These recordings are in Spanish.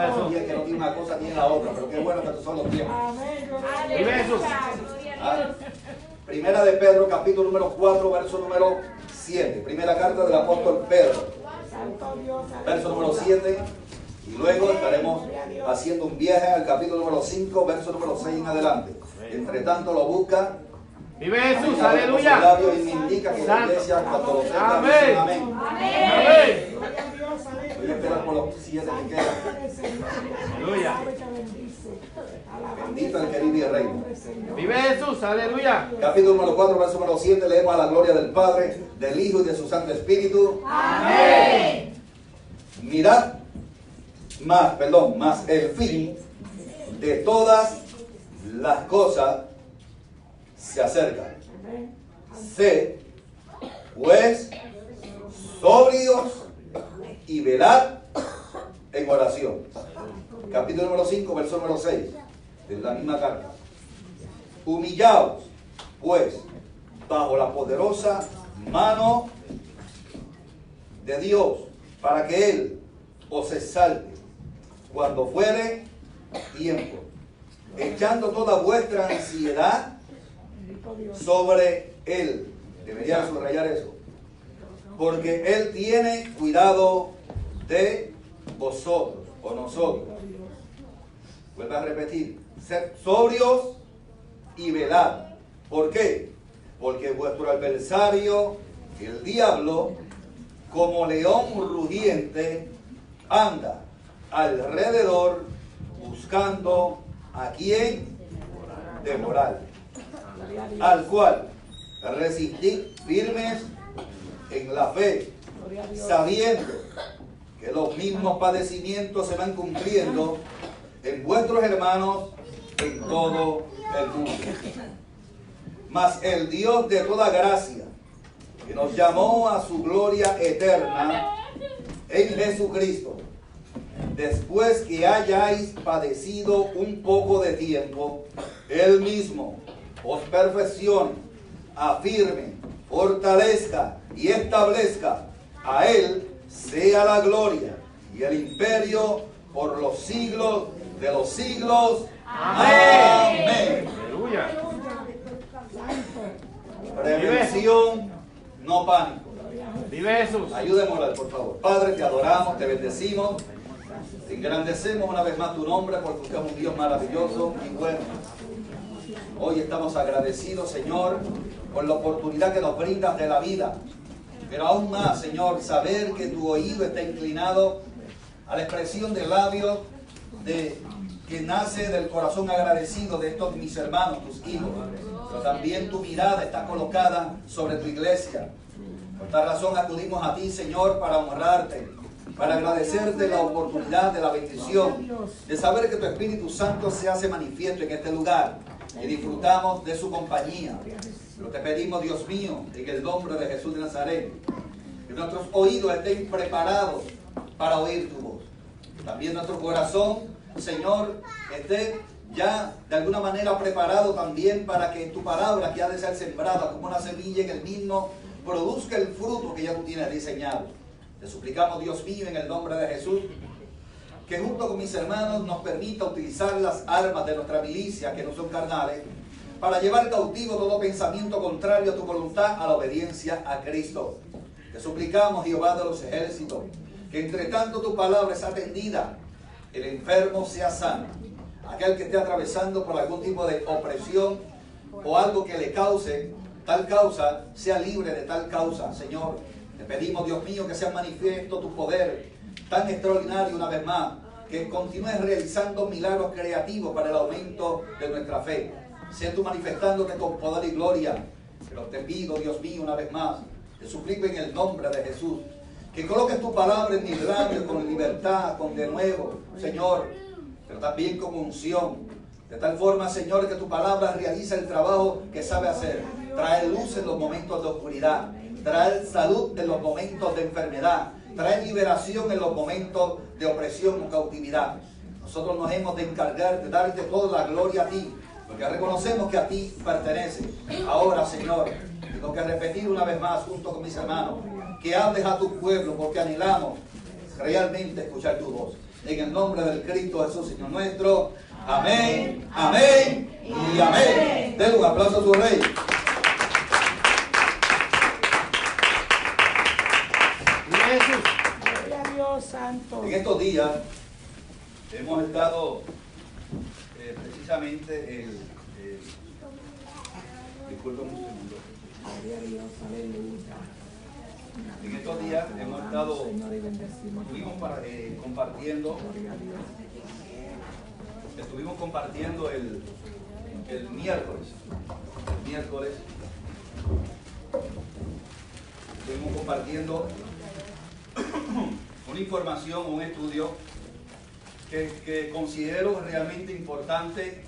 Esos días que no tiene una cosa, tiene la otra, pero qué bueno que estos son los tiempos. Vive Jesús. Primera de Pedro, capítulo número 4, verso número 7. Primera carta del apóstol Pedro, verso número 7. Y luego estaremos haciendo un viaje al capítulo número 5, verso número 6 en adelante. Entre tanto lo busca. Vive Jesús, aleluya. aleluya. Y me indica que la iglesia, cuando lo tenga, Amén. dicen amén. Amén. Voy a esperar por los 7 que quedan. Aleluya. Bendito el que vive y reina. Vive Jesús, aleluya. Capítulo número 4, verso número 7, leemos a la gloria del Padre, del Hijo y de su Santo Espíritu. Amén. Mirad más el fin de todas las cosas se acerca. Sed, pues, sobrios y velad en oración. Capítulo número 5, verso número 6, de la misma carta. Humillaos, pues, bajo la poderosa mano de Dios, para que Él os exalte cuando fuere tiempo, echando toda vuestra ansiedad sobre Él. Debería subrayar eso, porque Él tiene cuidado de vosotros o nosotros. Vuelvo a repetir: sed sobrios y velad. ¿Por qué? Porque vuestro adversario, el diablo, como león rugiente, anda alrededor buscando a quien devorar, al cual resistid firmes en la fe, sabiendo que los mismos padecimientos se van cumpliendo en vuestros hermanos en todo el mundo. Mas el Dios de toda gracia, que nos llamó a su gloria eterna en Jesucristo, después que hayáis padecido un poco de tiempo, Él mismo os perfeccione, afirme, fortalezca y establezca. A Él sea la gloria y el imperio por los siglos de los siglos. Amén. Aleluya. Prevención, no pánico. Vive Jesús. Ayúdenos a orar, por favor. Padre, te adoramos, te bendecimos, te engrandecemos una vez más tu nombre, porque usted es un Dios maravilloso y bueno. Hoy estamos agradecidos, Señor, por la oportunidad que nos brindas de la vida. Pero aún más, Señor, saber que tu oído está inclinado a la expresión de labios que nace del corazón agradecido de estos mis hermanos, tus hijos. Pero también tu mirada está colocada sobre tu iglesia. Por esta razón acudimos a ti, Señor, para honrarte, para agradecerte la oportunidad de la bendición, de saber que tu Espíritu Santo se hace manifiesto en este lugar y disfrutamos de su compañía. Pero te pedimos, Dios mío, en el nombre de Jesús de Nazaret, que nuestros oídos estén preparados para oír tu voz. También nuestro corazón, Señor, esté ya de alguna manera preparado también para que tu palabra, que ha de ser sembrada como una semilla en el mismo, produzca el fruto que ya tú tienes diseñado. Te suplicamos, Dios mío, en el nombre de Jesús, que junto con mis hermanos nos permita utilizar las armas de nuestra milicia, que no son carnales, para llevar cautivo todo pensamiento contrario a tu voluntad, a la obediencia a Cristo. Te suplicamos, Jehová de los ejércitos, que entre tanto tu palabra es atendida, el enfermo sea sano, aquel que esté atravesando por algún tipo de opresión o algo que le cause tal causa, sea libre de tal causa. Señor, te pedimos, Dios mío, que sea manifiesto tu poder tan extraordinario una vez más, que continúes realizando milagros creativos para el aumento de nuestra fe. Sea tú manifestándote con poder y gloria. Pero te pido, Dios mío, una vez más, te suplico en el nombre de Jesús, que coloques tu palabra en mis labios con libertad, con denuedo, Señor, pero también con unción. De tal forma, Señor, que tu palabra realiza el trabajo que sabe hacer. Traer luz en los momentos de oscuridad, traer salud en los momentos de enfermedad, traer liberación en los momentos de opresión o cautividad. Nosotros nos hemos de encargar de darte toda la gloria a ti, porque reconocemos que a ti pertenece. Ahora, Señor, tengo que repetir una vez más junto con mis hermanos, que hables a tu pueblo, porque anhelamos realmente escuchar tu voz. En el nombre del Cristo Jesús, Señor nuestro. Amén, amén y amén. Denle un aplauso a su Rey. Jesús. Gloria a Dios Santo. En estos días hemos estado precisamente disculpen un segundo. Gloria a Dios, aleluya. En estos días hemos estado Señor, y bendecimos. compartiendo, Gloria a Dios. estuvimos compartiendo el miércoles. El miércoles estuvimos compartiendo una información, un estudio que considero realmente importante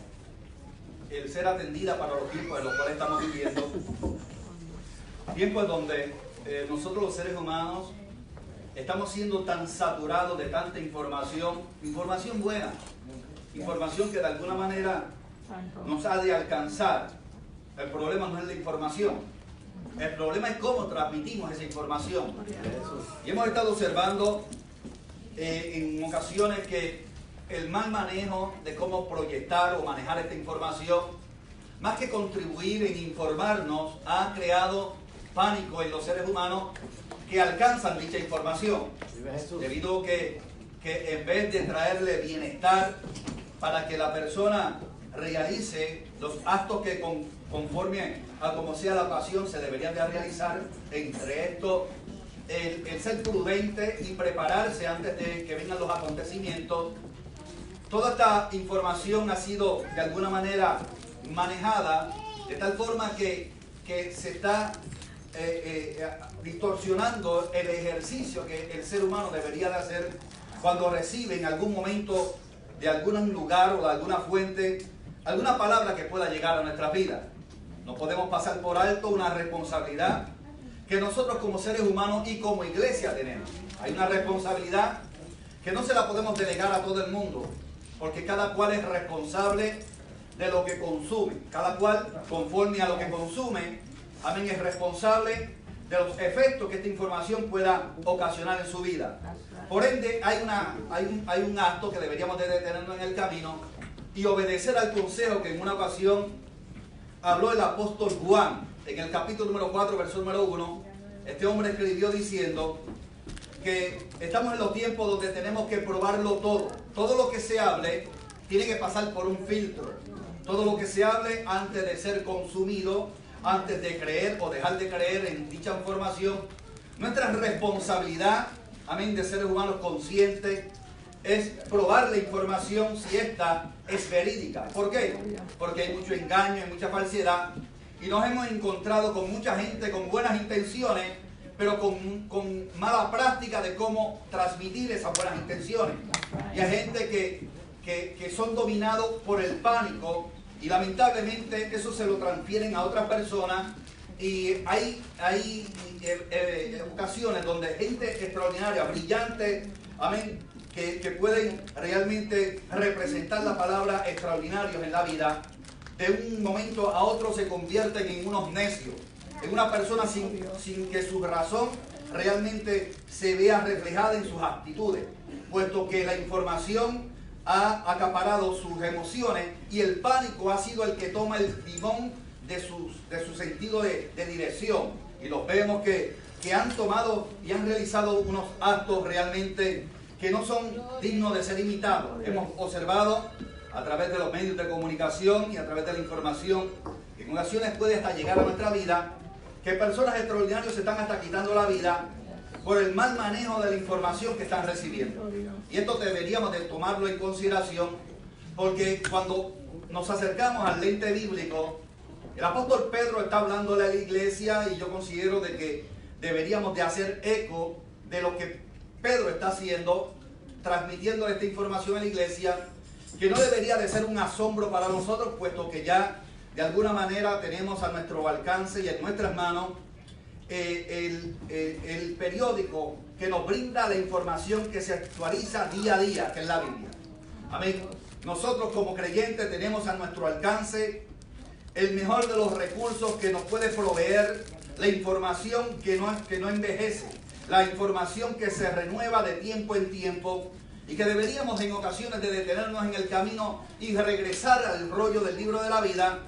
el ser atendida para los tiempos en los cuales estamos viviendo. Tiempos donde nosotros los seres humanos estamos siendo tan saturados de tanta información buena, información que de alguna manera nos ha de alcanzar. El problema no es la información, el problema es cómo transmitimos esa información. Y hemos estado observando en ocasiones que el mal manejo de cómo proyectar o manejar esta información, más que contribuir en informarnos, ha creado pánico en los seres humanos que alcanzan dicha información, debido a que en vez de traerle bienestar para que la persona realice los actos que conforme a como sea la pasión se deberían de realizar, entre esto el ser prudente y prepararse antes de que vengan los acontecimientos. Toda esta información ha sido de alguna manera manejada de tal forma que se está distorsionando el ejercicio que el ser humano debería de hacer cuando recibe en algún momento de algún lugar o de alguna fuente alguna palabra que pueda llegar a nuestra vida. No podemos pasar por alto una responsabilidad que nosotros como seres humanos y como iglesia tenemos. Hay una responsabilidad que no se la podemos delegar a todo el mundo, porque cada cual es responsable de lo que consume. Cada cual, conforme a lo que consume, amén, es responsable de los efectos que esta información pueda ocasionar en su vida. Por ende, hay un acto que deberíamos de detenernos en el camino y obedecer al consejo que en una ocasión habló el apóstol Juan. En el capítulo número 4, verso número 1, este hombre escribió diciendo que estamos en los tiempos donde tenemos que probarlo todo. Todo lo que se hable tiene que pasar por un filtro. Todo lo que se hable antes de ser consumido, antes de creer o dejar de creer en dicha información. Nuestra responsabilidad, amén, de seres humanos conscientes, es probar la información si esta es verídica. ¿Por qué? Porque hay mucho engaño, hay mucha falsedad, y nos hemos encontrado con mucha gente con buenas intenciones, pero con mala práctica de cómo transmitir esas buenas intenciones. Y hay gente que son dominados por el pánico, y lamentablemente eso se lo transfieren a otras personas, y hay ocasiones donde gente extraordinaria, brillante, amén, que pueden realmente representar la palabra extraordinarios en la vida, de un momento a otro se convierten en unos necios, en una persona sin que su razón realmente se vea reflejada en sus actitudes, puesto que la información ha acaparado sus emociones y el pánico ha sido el que toma el timón de su sentido de dirección. Y los vemos que han tomado y han realizado unos actos realmente que no son dignos de ser imitados. Hemos observado a través de los medios de comunicación y a través de la información, que en ocasiones puede hasta llegar a nuestra vida, que personas extraordinarias se están hasta quitando la vida por el mal manejo de la información que están recibiendo. Y esto deberíamos de tomarlo en consideración, porque cuando nos acercamos al lente bíblico, el apóstol Pedro está hablándole a la iglesia, y yo considero de que deberíamos de hacer eco de lo que Pedro está haciendo, transmitiendo esta información a la iglesia, que no debería de ser un asombro para nosotros, puesto que ya de alguna manera tenemos a nuestro alcance y en nuestras manos el periódico que nos brinda la información que se actualiza día a día, que es la Biblia. Amén. Nosotros como creyentes tenemos a nuestro alcance el mejor de los recursos que nos puede proveer la información que no envejece, la información que se renueva de tiempo en tiempo, y que deberíamos en ocasiones de detenernos en el camino y regresar al rollo del libro de la vida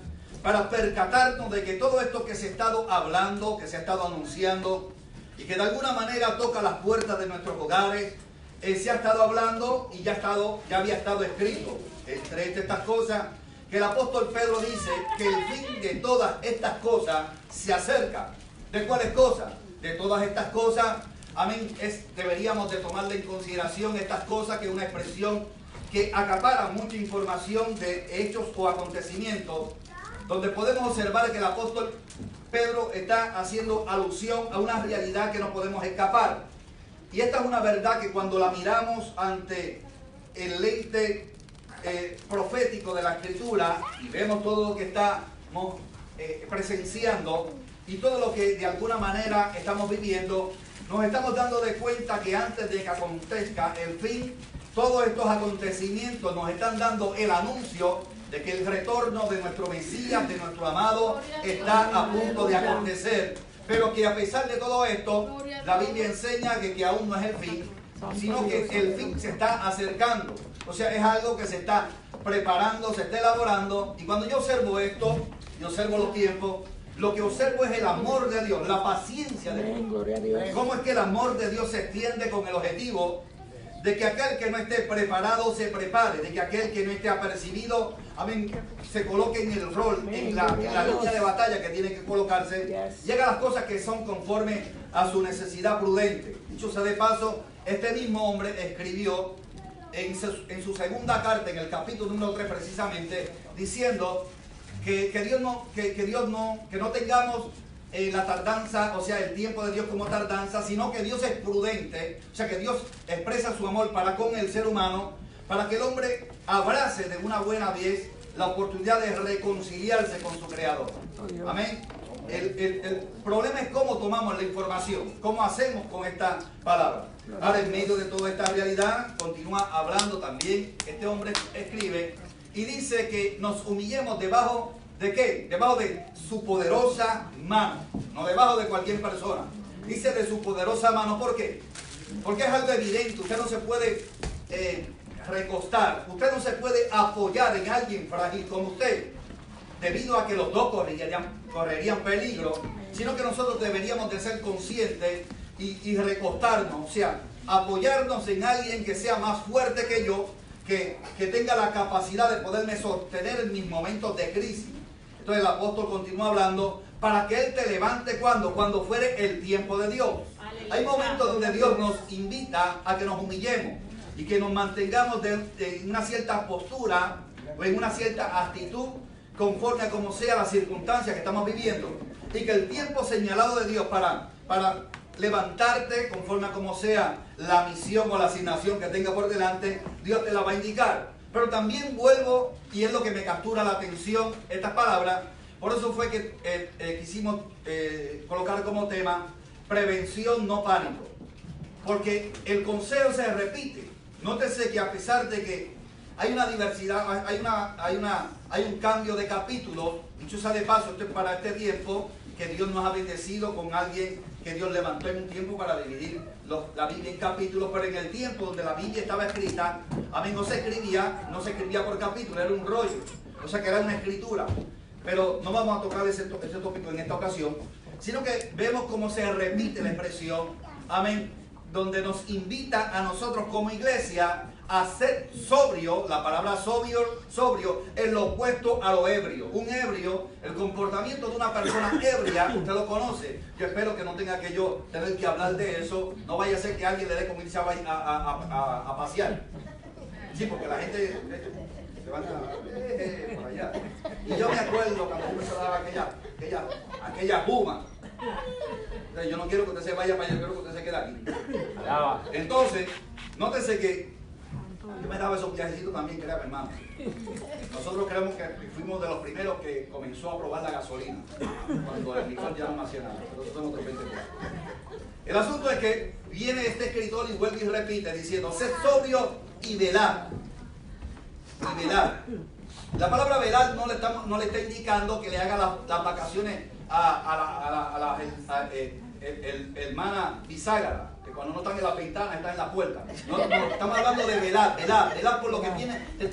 para percatarnos de que todo esto que se ha estado hablando, que se ha estado anunciando y que de alguna manera toca las puertas de nuestros hogares, se ha estado hablando y ya había estado escrito. Entre estas cosas que el apóstol Pedro dice que el fin de todas estas cosas se acerca. ¿De cuáles cosas? De todas estas cosas, amén, deberíamos de tomarle en consideración estas cosas, que es una expresión que acapara mucha información de hechos o acontecimientos, donde podemos observar que el apóstol Pedro está haciendo alusión a una realidad que no podemos escapar. Y esta es una verdad que cuando la miramos ante el lente profético de la Escritura y vemos todo lo que estamos presenciando y todo lo que de alguna manera estamos viviendo, nos estamos dando de cuenta que antes de que acontezca el fin, todos estos acontecimientos nos están dando el anuncio de que el retorno de nuestro Mesías, de nuestro amado, está a punto de acontecer. Pero que a pesar de todo esto, la Biblia enseña que aún no es el fin, sino que el fin se está acercando. O sea, es algo que se está preparando, se está elaborando. Y cuando yo observo esto, yo observo los tiempos, lo que observo es el amor de Dios, la paciencia de Dios. Cómo es que el amor de Dios se extiende con el objetivo de que aquel que no esté preparado se prepare, de que aquel que no esté apercibido, amén, se coloque en el rol, en la línea de batalla que tiene que colocarse, llega a las cosas que son conforme a su necesidad prudente. Dicho sea de paso, este mismo hombre escribió en su segunda carta, en el capítulo número 3 precisamente, diciendo que no tengamos la tardanza, o sea, el tiempo de Dios como tardanza, sino que Dios es prudente, o sea, que Dios expresa su amor para con el ser humano, para que el hombre abrace de una buena vez la oportunidad de reconciliarse con su Creador. Amén. El problema es cómo tomamos la información, cómo hacemos con esta palabra. Ahora, en medio de toda esta realidad, continúa hablando también, este hombre escribe y dice que nos humillemos debajo ¿de qué? Debajo de su poderosa mano, no debajo de cualquier persona. Dice de su poderosa mano, ¿por qué? Porque es algo evidente, usted no se puede recostar, usted no se puede apoyar en alguien frágil como usted, debido a que los dos correrían peligro, sino que nosotros deberíamos de ser conscientes y recostarnos, o sea, apoyarnos en alguien que sea más fuerte que yo, que tenga la capacidad de poderme sostener en mis momentos de crisis. Entonces el apóstol continúa hablando para que Él te levante cuando fuere el tiempo de Dios. Aleluya. Hay momentos donde Dios nos invita a que nos humillemos y que nos mantengamos en una cierta postura o en una cierta actitud conforme a como sea la circunstancia que estamos viviendo. Y que el tiempo señalado de Dios para levantarte conforme a como sea la misión o la asignación que tenga por delante, Dios te la va a indicar. Pero también vuelvo, y es lo que me captura la atención, estas palabras. Por eso fue que quisimos colocar como tema prevención, no pánico. Porque el consejo se repite. Nótese que a pesar de que hay una diversidad, hay un cambio de capítulos, dicho sea de paso, esto es para este tiempo que Dios nos ha bendecido con alguien que Dios levantó en un tiempo para dividir la Biblia en capítulos, pero en el tiempo donde la Biblia estaba escrita, amén, no se escribía por capítulo, era un rollo, o sea que era una escritura. Pero no vamos a tocar ese tópico en esta ocasión, sino que vemos cómo se repite la expresión, amén, donde nos invita a nosotros como iglesia a ser sobrio. La palabra sobrio es lo opuesto a lo ebrio. Un ebrio, el comportamiento de una persona ebria, usted lo conoce. Yo espero que no tenga que yo tener que hablar de eso. No vaya a ser que alguien le dé como irse a pasear. Sí, porque la gente se va por allá. Y yo me acuerdo cuando uno se daba aquella puma. Entonces, yo no quiero que usted se vaya para allá, quiero que usted se quede aquí. Entonces, nótese que yo me daba esos viajecitos también, créame, hermano. Nosotros creemos que fuimos de los primeros que comenzó a probar la gasolina, cuando el licor ya no hacía nada. Pero eso son otros 20 pesos. El asunto es que viene este escritor y vuelve y repite diciendo: sed sobrio y velad. Y velad. La palabra velad no le está indicando que le haga las vacaciones a la hermana bisagra, que cuando no están en la ventana, están en la puerta. No, estamos hablando de velar, velar por lo que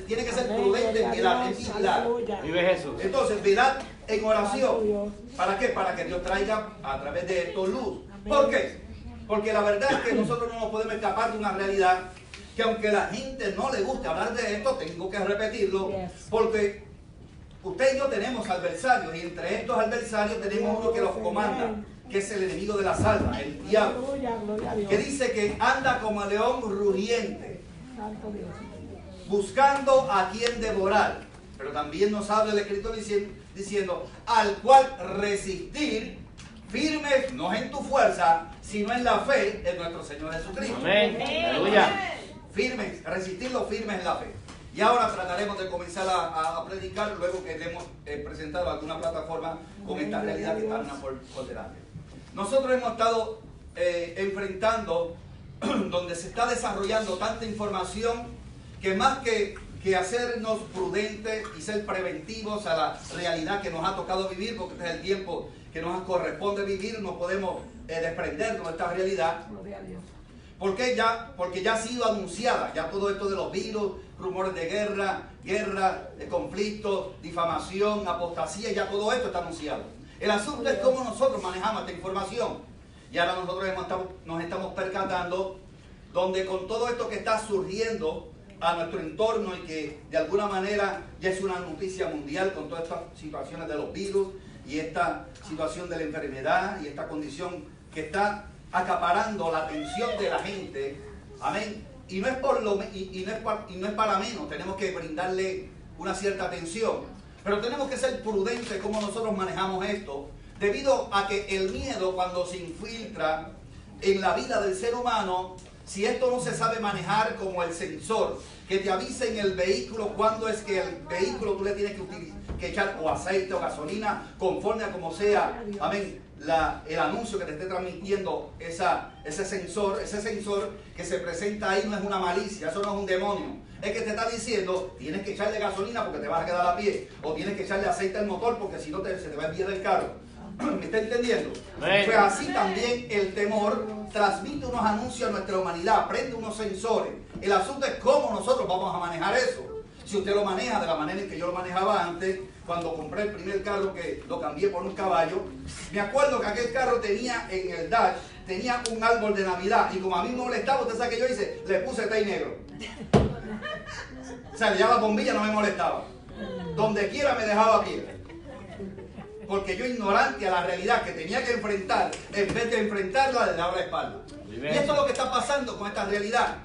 tiene que ser prudente en velar, en vigilar. Vive Jesús. Entonces, velar en oración. ¿Para qué? Para que Dios traiga a través de esto luz. ¿Por qué? Porque la verdad es que nosotros no nos podemos escapar de una realidad que aunque a la gente no le guste hablar de esto, tengo que repetirlo, porque usted y yo tenemos adversarios, y entre estos adversarios tenemos uno que los comanda, que es el enemigo de las almas, el diablo, que dice que anda como león rugiente, buscando a quien devorar. Pero también nos habla el Escritor diciendo, al cual resistir firmes, no en tu fuerza, sino en la fe en nuestro Señor Jesucristo. Amén. Aleluya. Firmes, resistirlo firmes en la fe. Y ahora trataremos de comenzar a predicar luego que hemos presentado alguna plataforma con esta realidad que está por delante. Nosotros hemos estado enfrentando donde se está desarrollando tanta información que más que hacernos prudentes y ser preventivos a la realidad que nos ha tocado vivir, porque este es el tiempo que nos corresponde vivir, no podemos desprendernos de esta realidad. Porque ya ha sido anunciada, ya todo esto de los virus, rumores de guerra, de conflictos, difamación, apostasía, ya todo esto está anunciado. El asunto es cómo nosotros manejamos esta información. Y ahora nosotros nos estamos percatando donde con todo esto que está surgiendo a nuestro entorno y que de alguna manera ya es una noticia mundial con todas estas situaciones de los virus y esta situación de la enfermedad y esta condición que está acaparando la atención de la gente, amén, y no es para menos, tenemos que brindarle una cierta atención, pero tenemos que ser prudentes como nosotros manejamos esto, debido a que el miedo cuando se infiltra en la vida del ser humano, si esto no se sabe manejar como el sensor, que te avise en el vehículo cuando es que el vehículo tú le tienes que echar o aceite o gasolina, conforme a como sea, amén, el anuncio que te esté transmitiendo ese sensor que se presenta ahí no es una malicia, eso no es un demonio, es que te está diciendo tienes que echarle gasolina porque te vas a quedar a pie, o tienes que echarle aceite al motor porque si no se te va a enviar el carro. ¿Me está entendiendo? Pues así también el temor transmite unos anuncios a nuestra humanidad, prende unos sensores. El asunto es cómo nosotros vamos a manejar eso. Si usted lo maneja de la manera en que yo lo manejaba antes, cuando compré el primer carro que lo cambié por un caballo, me acuerdo que aquel carro tenía en el dash, tenía un árbol de Navidad, y como a mí me molestaba, usted sabe que yo hice, le puse tay negro. O sea, ya la bombilla no me molestaba. Donde quiera me dejaba a pie. Porque yo, ignorante a la realidad que tenía que enfrentar, en vez de enfrentarla, le daba la espalda. Y esto es lo que está pasando con esta realidad.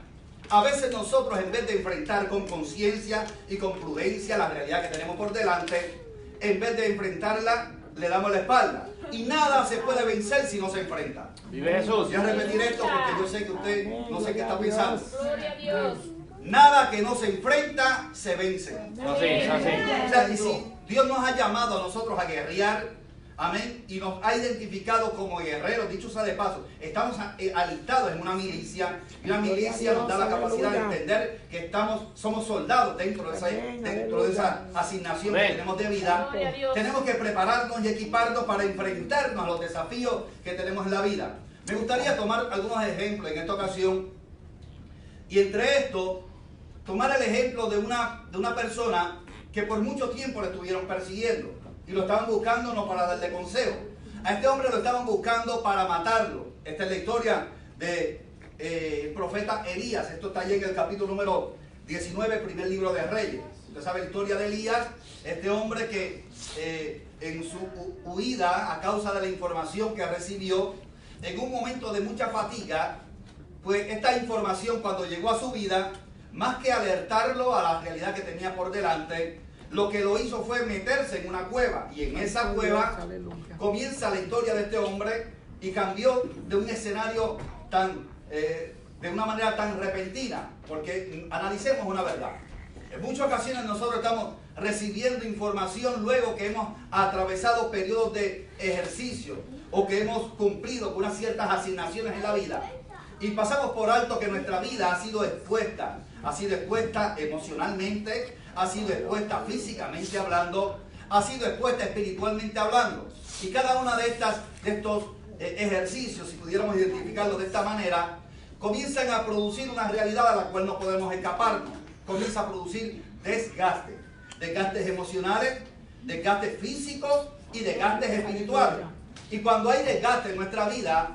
A veces nosotros, en vez de enfrentar con conciencia y con prudencia la realidad que tenemos por delante, en vez de enfrentarla, le damos la espalda. Y nada se puede vencer si no se enfrenta. Vive Jesús. Voy a repetir esto porque yo sé que usted no sé qué está pensando. Gloria a Dios. Nada que no se enfrenta, se vence. Así. O sea, y si Dios nos ha llamado a nosotros a guerrear, amén, y nos ha identificado como guerreros, dicho sea de paso, estamos alistados en una milicia, y una milicia nos da la capacidad de entender que somos soldados dentro de esa asignación que tenemos de vida. Tenemos que prepararnos y equiparnos para enfrentarnos a los desafíos que tenemos en la vida. Me gustaría tomar algunos ejemplos en esta ocasión, y entre estos, tomar el ejemplo de una persona que por mucho tiempo le estuvieron persiguiendo y lo estaban buscando no para darle consejo. A este hombre lo estaban buscando para matarlo. Esta es la historia del profeta Elías. Esto está ahí en el capítulo número 19, primer libro de Reyes. Usted sabe la historia de Elías, este hombre que en su huida a causa de la información que recibió, en un momento de mucha fatiga, pues esta información cuando llegó a su vida, más que alertarlo a la realidad que tenía por delante, lo que lo hizo fue meterse en una cueva. Y en esa cueva comienza la historia de este hombre y cambió de un escenario de una manera tan repentina. Porque analicemos una verdad. En muchas ocasiones nosotros estamos recibiendo información luego que hemos atravesado periodos de ejercicio o que hemos cumplido con unas ciertas asignaciones en la vida. Y pasamos por alto que nuestra vida ha sido expuesta emocionalmente, ha sido expuesta físicamente hablando, ha sido expuesta espiritualmente hablando. Y cada una de estos ejercicios, si pudiéramos identificarlo de esta manera, comienzan a producir una realidad a la cual no podemos escaparnos. Comienza a producir desgaste. Desgastes emocionales, desgastes físicos y desgastes espirituales. Y cuando hay desgaste en nuestra vida,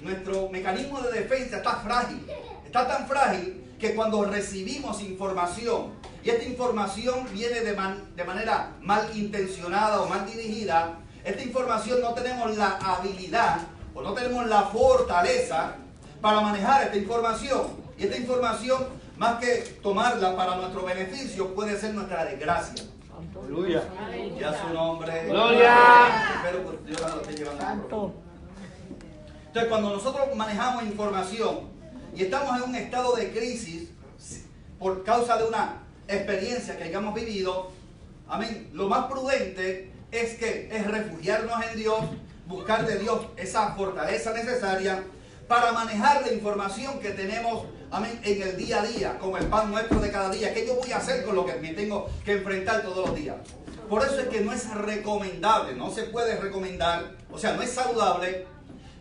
nuestro mecanismo de defensa está frágil. Está tan frágil que cuando recibimos información, y esta información viene de manera malintencionada o mal dirigida, esta información no tenemos la habilidad o no tenemos la fortaleza para manejar esta información. Y esta información, más que tomarla para nuestro beneficio, puede ser nuestra desgracia. Aleluya. Ya su nombre. Gloria. Espero que Dios lo esté llevando. Santo. Entonces, cuando nosotros manejamos información y estamos en un estado de crisis por causa de una experiencia que hayamos vivido, amén, lo más prudente es refugiarnos en Dios, buscar de Dios esa fortaleza necesaria para manejar la información que tenemos, amén, en el día a día, como el pan nuestro de cada día. ¿Qué yo voy a hacer con lo que me tengo que enfrentar todos los días? Por eso es que no es recomendable, no se puede recomendar, o sea, no es saludable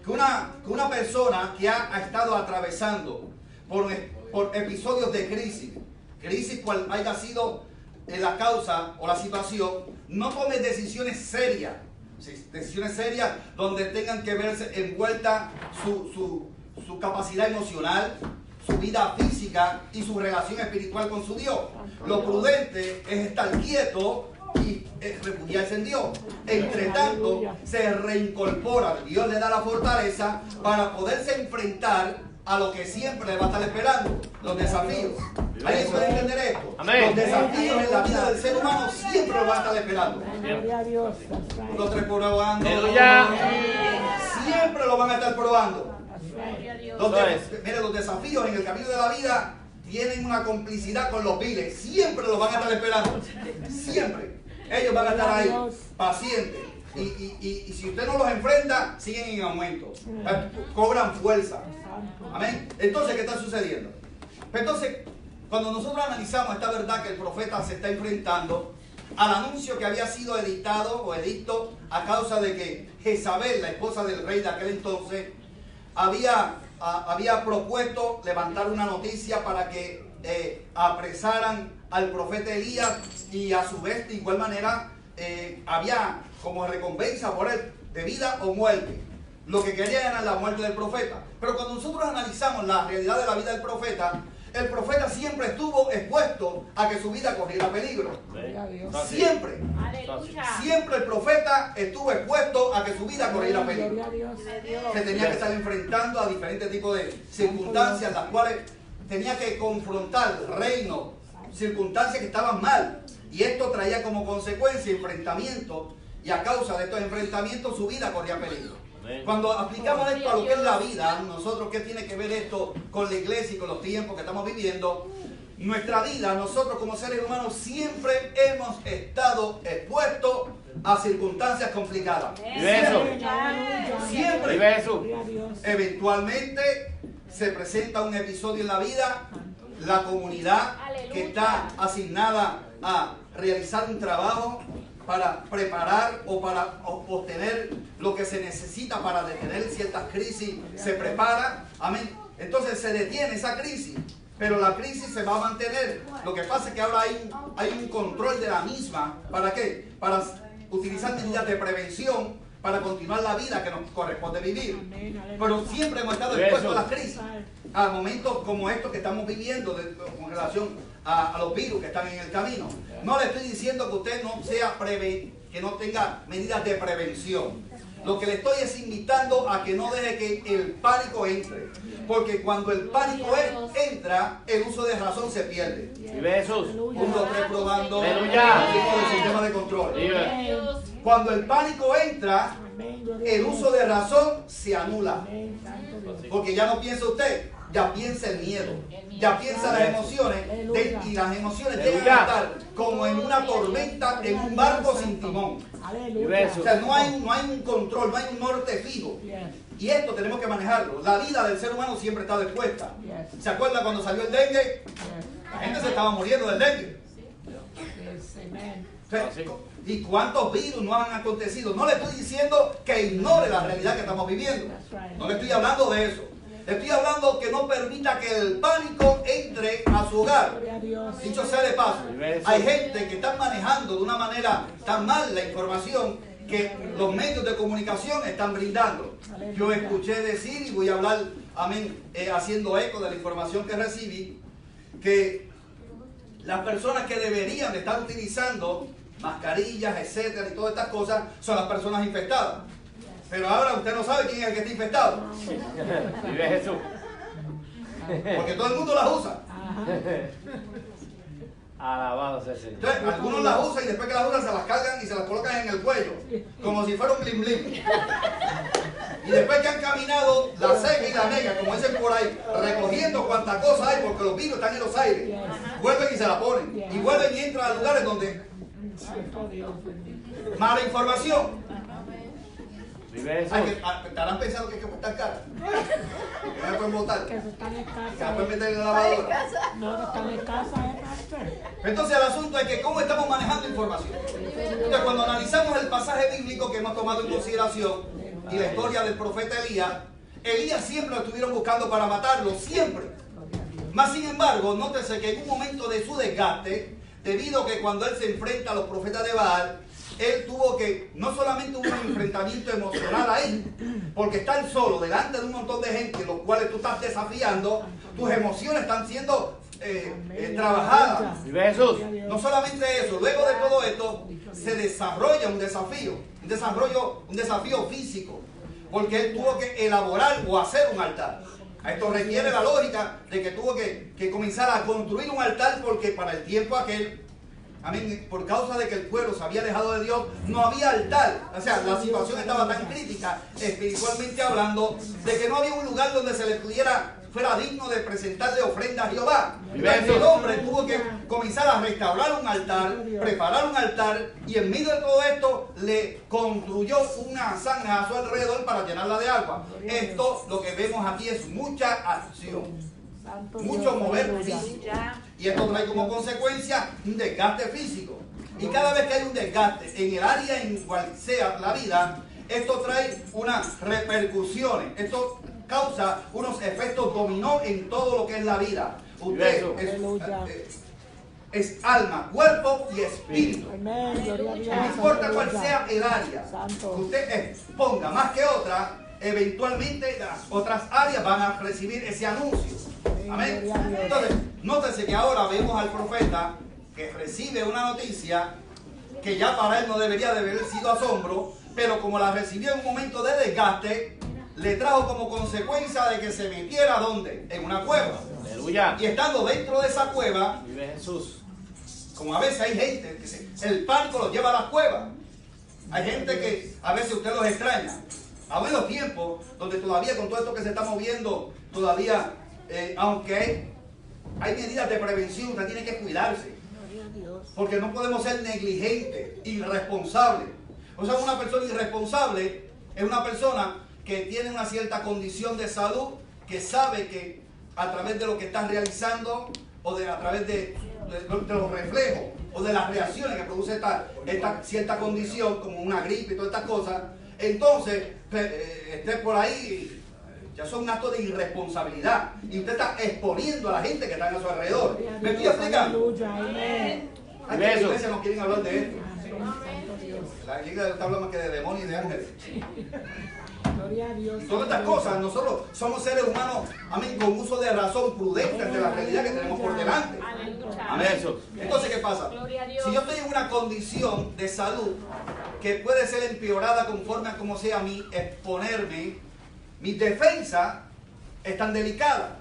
que una persona que ha estado atravesando por episodios de crisis cual haya sido la causa o la situación, no tome decisiones serias donde tengan que verse envuelta su capacidad emocional, su vida física y su relación espiritual con su Dios. Lo prudente es estar quieto y refugiarse en Dios. Entre tanto, se reincorpora. Dios le da la fortaleza para poderse enfrentar a lo que siempre le va a estar esperando, los desafíos. ¿Alguien puede entender esto? Amén. Los desafíos en la vida del ser humano siempre lo van a estar esperando. Gloria a Dios. Los tres probando. Aleluya. Siempre lo van a estar probando. Entonces, Mire, los desafíos en el camino de la vida tienen una complicidad con los viles. Siempre los van a estar esperando. Siempre. Ellos van a estar ahí, pacientes. Y si usted no los enfrenta, siguen en aumento. Cobran fuerza. Amén. Entonces, ¿qué está sucediendo? Entonces, cuando nosotros analizamos esta verdad que el profeta se está enfrentando al anuncio que había sido editado o edicto a causa de que Jezabel, la esposa del rey de aquel entonces, había propuesto levantar una noticia para que apresaran al profeta Elías, y a su vez de igual manera había como recompensa por él de vida o muerte. Lo que querían era la muerte del profeta. Pero cuando nosotros analizamos la realidad de la vida del profeta, el profeta siempre estuvo expuesto a que su vida corriera peligro. Siempre. Siempre el profeta estuvo expuesto a que su vida corriera peligro. Se tenía que estar enfrentando a diferentes tipos de circunstancias, las cuales tenía que confrontar reinos, circunstancias que estaban mal. Y esto traía como consecuencia enfrentamientos, y a causa de estos enfrentamientos su vida corría peligro. Cuando aplicamos esto a lo que es la vida, nosotros, ¿qué tiene que ver esto con la iglesia y con los tiempos que estamos viviendo? Nuestra vida, nosotros como seres humanos siempre hemos estado expuestos a circunstancias complicadas. Siempre. Eventualmente se presenta un episodio en la vida, la comunidad que está asignada a realizar un trabajo para preparar o para obtener lo que se necesita para detener ciertas crisis, se prepara, amén. Entonces se detiene esa crisis, pero la crisis se va a mantener. Lo que pasa es que ahora hay un control de la misma. ¿Para qué? Para utilizar medidas de prevención para continuar la vida que nos corresponde vivir. Pero siempre hemos estado expuestos a las crisis, a momentos como estos que estamos viviendo con relación a los virus que están en el camino. No le estoy diciendo que usted no sea que no tenga medidas de prevención. Lo que le estoy es invitando a que no deje que el pánico entre. Porque cuando el pánico entra, el uso de razón se pierde. Jesús. 1, 3 probando. Aleluya. El sistema de control. Cuando el pánico entra, el uso de razón se anula. Porque ya no piensa usted, ya piensa el miedo, ya piensa las emociones, y las emociones llegan a estar como en una tormenta en un barco sin timón. O sea, no hay un control, no hay un norte fijo. Y esto tenemos que manejarlo. La vida del ser humano siempre está expuesta. ¿Se acuerda cuando salió el dengue? La gente se estaba muriendo del dengue. O sea, ¿y cuántos virus no han acontecido? No le estoy diciendo que ignore la realidad que estamos viviendo. No le estoy hablando de eso. Estoy hablando que no permita que el pánico entre a su hogar. Gloria a Dios. Dicho sea de paso, hay gente que está manejando de una manera tan mal la información que los medios de comunicación están brindando. Yo escuché decir, y voy a hablar, amén, haciendo eco de la información que recibí, que las personas que deberían de estar utilizando mascarillas, etcétera, y todas estas cosas, son las personas infectadas. Pero ahora usted no sabe quién es el que está infectado. Vive Jesús. Porque todo el mundo las usa. Alabado sea el Señor. Entonces, algunos las usan y después que las usan se las cargan y se las colocan en el cuello. Como si fuera un blim blim. Y después que han caminado la seca y la negra, como dicen por ahí, recogiendo cuantas cosas hay porque los virus están en los aires, vuelven y se la ponen. Y vuelven y entran a lugares donde Santo Dios. mala información. Vive Jesús. Estarán pensando que está cara. Que me pueden botar. Que se están en Que me casa. pueden meter en la lavadora. No, que están en casa, pastor. Entonces el asunto es que cómo estamos manejando información. Entonces cuando analizamos el pasaje bíblico que hemos tomado en consideración y la historia del profeta Elías siempre lo estuvieron buscando para matarlo, siempre. Más sin embargo, nótese que en un momento de su desgaste, debido a que cuando él se enfrenta a los profetas de Baal, él tuvo que, no solamente un enfrentamiento emocional ahí, porque estar solo delante de un montón de gente, los cuales tú estás desafiando, tus emociones están siendo trabajadas. Vive Jesús. No solamente eso, luego de todo esto se desarrolla un desafío físico, porque él tuvo que elaborar o hacer un altar. Esto requiere la lógica de que tuvo que comenzar a construir un altar, porque para el tiempo aquel, amén, por causa de que el pueblo se había alejado de Dios, no había altar. O sea, la situación estaba tan crítica, espiritualmente hablando, de que no había un lugar donde se le fuera digno de presentarle ofrenda a Jehová. Entonces el hombre tuvo que comenzar a restaurar un altar, preparar un altar, y en medio de todo esto le construyó una zanja a su alrededor para llenarla de agua. Esto, lo que vemos aquí, es mucha acción. Mucho mover físico. Y esto trae como consecuencia un desgaste físico. Y cada vez que hay un desgaste en el área en cual sea la vida, esto trae unas repercusiones. Esto causa unos efectos dominó en todo lo que es la vida. Usted es alma, cuerpo y espíritu. No importa cuál sea el área que usted exponga más que otra, eventualmente las otras áreas van a recibir ese anuncio. Amén. Entonces, nótese que ahora vemos al profeta que recibe una noticia que ya para él no debería de haber sido asombro, pero como la recibió en un momento de desgaste, le trajo como consecuencia de que se metiera ¿dónde? En una cueva. Aleluya. Y estando dentro de esa cueva, Vive Jesús. como a veces hay gente que el pánico los lleva a las cuevas. Hay gente que a veces usted los extraña. Aún en los tiempos donde todavía con todo esto que se está moviendo, todavía, aunque hay medidas de prevención, usted tiene que cuidarse. Porque no podemos ser negligentes, irresponsables. O sea, una persona irresponsable es una persona que tiene una cierta condición de salud, que sabe que a través de lo que está realizando o a través de los reflejos o de las reacciones que produce esta cierta condición, como una gripe y todas estas cosas, entonces esté por ahí, ya son actos de irresponsabilidad y usted está exponiendo a la gente que está a su alrededor. ¿Me estoy explicando? Hay que la iglesia no quieren hablar de esto. La iglesia está hablando más que de demonios y de ángeles. Y todas estas cosas, nosotros somos seres humanos, amén, con uso de razón prudente ante la realidad que tenemos por delante. Amén. Entonces, ¿qué pasa? Si yo estoy en una condición de salud que puede ser empeorada conforme a como sea mi exponerme, mis defensas están delicadas.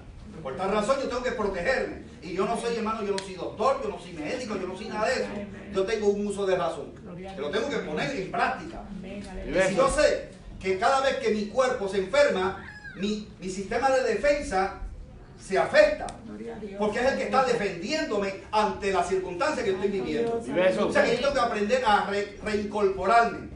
Por tal razón yo tengo que protegerme. Y yo no soy, hermano, yo no soy doctor, yo no soy médico, yo no soy nada de eso. Yo tengo un uso de razón. Que lo tengo que poner en práctica. Y si yo sé que cada vez que mi cuerpo se enferma, mi sistema de defensa se afecta, porque es el que está defendiéndome ante las circunstancias que estoy viviendo. O sea que yo tengo que aprender a reincorporarme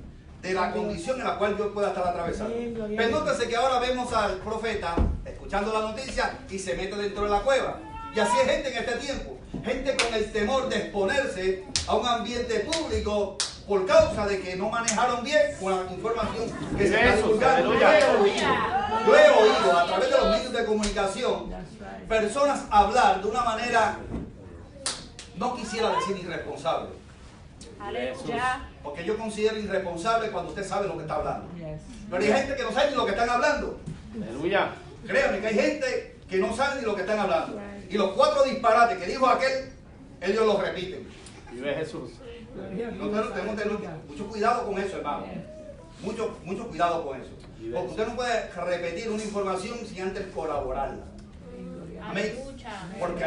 de la condición en la cual yo pueda estar atravesando. Pero nótese que ahora vemos al profeta escuchando la noticia y se mete dentro de la cueva. Y así es gente en este tiempo, gente con el temor de exponerse a un ambiente público por causa de que no manejaron bien con la información que se está Jesús, divulgando. aleluya. Yo he oído a través de los medios de comunicación That's right. personas hablar de una manera, no quisiera decir irresponsable, Aleluya. porque yo considero irresponsable cuando usted sabe lo que está hablando. Yes. Pero hay gente que no sabe ni lo que están hablando. Aleluya. Créanme que hay gente que no sabe ni lo que están hablando. Y los 4 disparates que dijo aquel, ellos los repiten. Vive Jesús. Gloria a Nosotros Dios, tenemos que tener aleluya. mucho cuidado con eso, hermano. Mucho cuidado con eso. Porque usted no puede repetir una información sin antes corroborarla. Amén. Porque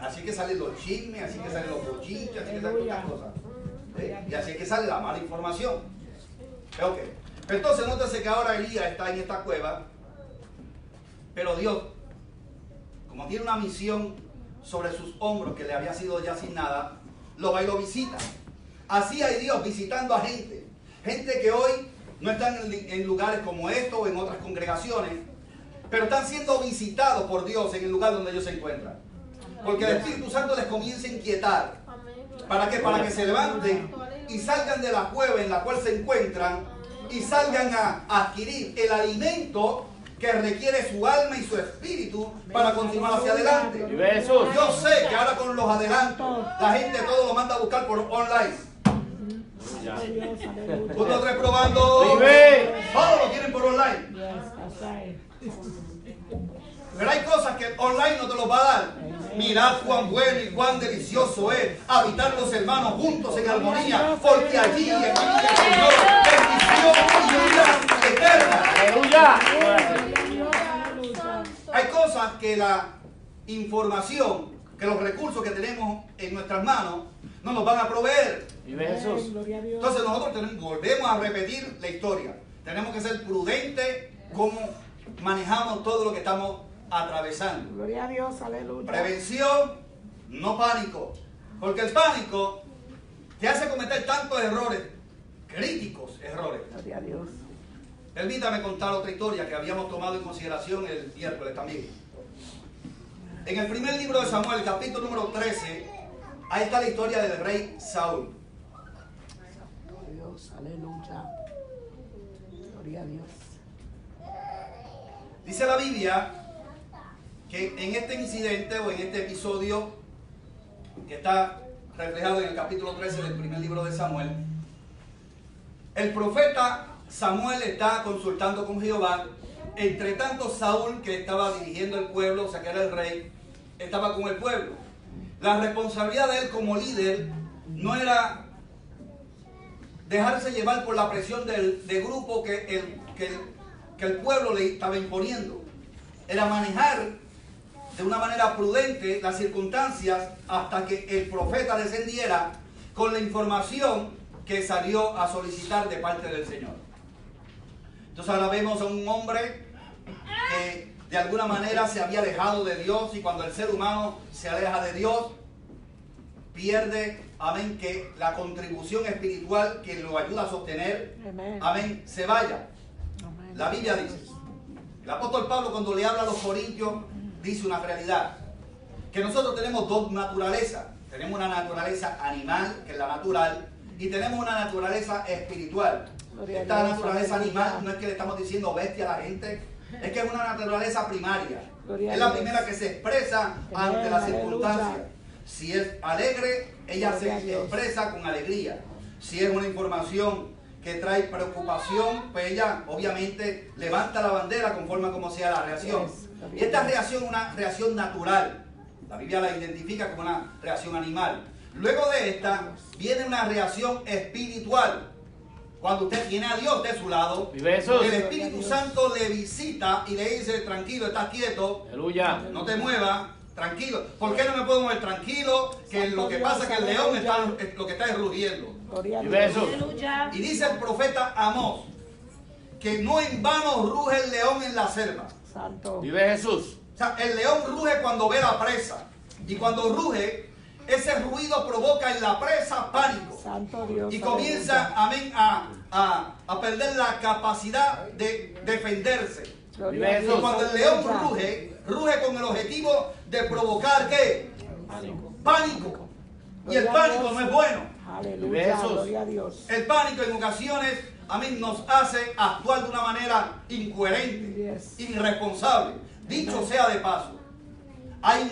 así que salen los chismes, así que salen los bochinches, así que salen muchas cosas. ¿Sí? Y así es que sale la mala información. Ok. Pero entonces nótese que ahora Elías está en esta cueva, pero Dios, como tiene una misión sobre sus hombros que le había sido ya asignada, lo va y lo visita. Así hay Dios visitando a gente. Gente que hoy no están en lugares como estos o en otras congregaciones, pero están siendo visitados por Dios en el lugar donde ellos se encuentran. Porque el Espíritu Santo les comienza a inquietar. ¿Para qué? Para que se levanten y salgan de la cueva en la cual se encuentran y salgan a adquirir el alimento que requiere su alma y su espíritu para continuar hacia adelante. Vive Jesús. Yo sé que ahora con los adelantos la gente todo lo manda a buscar por online. Aleluya. Dios, aleluya. 1, 3 probando. Vive. Todo lo tienen por online. Yes, that's right. Pero hay cosas que online no te los va a dar. Mirad cuán bueno y cuán delicioso es habitar los hermanos juntos en armonía, porque allí está el Señor, bendición y vida eterna. Aleluya. Dios, aleluya. Hay cosas que la información, que los recursos que tenemos en nuestras manos no nos van a proveer. Vive Jesús. Gloria a Dios. Entonces nosotros volvemos a repetir la historia. Tenemos que ser prudentes como manejamos todo lo que estamos atravesando. Gloria a Dios, aleluya. Prevención, no pánico. Porque el pánico te hace cometer tantos errores, críticos errores. Gloria a Dios. Permítame contar otra historia que habíamos tomado en consideración el miércoles también. En el primer libro de Samuel, capítulo número 13, ahí está la historia del rey Saúl. Dios, aleluya. Gloria a Dios. Dice la Biblia que en este incidente o en este episodio que está reflejado en el capítulo 13 del primer libro de Samuel, el profeta Samuel está consultando con Jehová. Entre tanto, Saúl, que estaba dirigiendo el pueblo, o sea que era el rey, estaba con el pueblo. La responsabilidad de él como líder no era dejarse llevar por la presión del grupo que el pueblo le estaba imponiendo. Era manejar de una manera prudente las circunstancias hasta que el profeta descendiera con la información que salió a solicitar de parte del Señor. Entonces ahora vemos a un hombre que de alguna manera se había alejado de Dios, y cuando el ser humano se aleja de Dios, pierde, amén, que la contribución espiritual que lo ayuda a sostener, Amén. amén, se vaya. Amén. La Biblia dice, el apóstol Pablo cuando le habla a los corintios dice una realidad, que nosotros tenemos dos naturalezas. Tenemos una naturaleza animal, que es la natural, y tenemos una naturaleza espiritual. Gloria a Esta Dios, naturaleza aleluya. animal no es que le estamos diciendo bestia a la gente, es que es una naturaleza primaria. Gloria a Es la Dios. primera que se expresa Amén, ante las aleluya. circunstancias. Si es alegre, ella Gloria a se Dios. expresa con alegría. Si es una información que trae preocupación, pues ella obviamente levanta la bandera conforme a como sea la reacción. Yes. Y esta reacción es una reacción natural. La Biblia la identifica como una reacción animal. Luego de esta viene una reacción espiritual. Cuando usted tiene a Dios de su lado, Vive Jesús. el Espíritu Santo le visita y le dice, tranquilo, estás quieto, Aleluya. no te muevas, tranquilo. ¿Por qué no me puedo mover tranquilo? Que lo que pasa es que el león está, lo que está es rugiendo. Gloria a Vive Dios. Jesús. Aleluya. Y dice el profeta Amós que no en vano ruge el león en la selva. Santo. Vive Jesús. O sea, el león ruge cuando ve la presa. Y cuando ruge, ese ruido provoca en la presa pánico. Santo Dios. Y comienza, amén, a perder la capacidad de defenderse. Gloria a Y Dios, cuando el león aleluya. ruge con el objetivo de provocar ¿qué? Pánico. Pánico. Y el pánico no es bueno. Aleluya, Jesús. gloria a Dios. El pánico en ocasiones a mí nos hace actuar de una manera incoherente, Yes. irresponsable. Dicho sea de paso, hay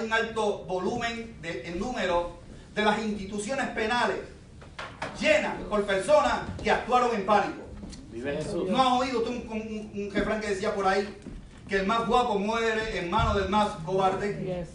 un alto volumen en número de las instituciones penales llenas por personas que actuaron en pánico. Vive Jesús. ¿No has oído tú un refrán que decía por ahí que el más guapo muere en manos del más cobarde? Yes.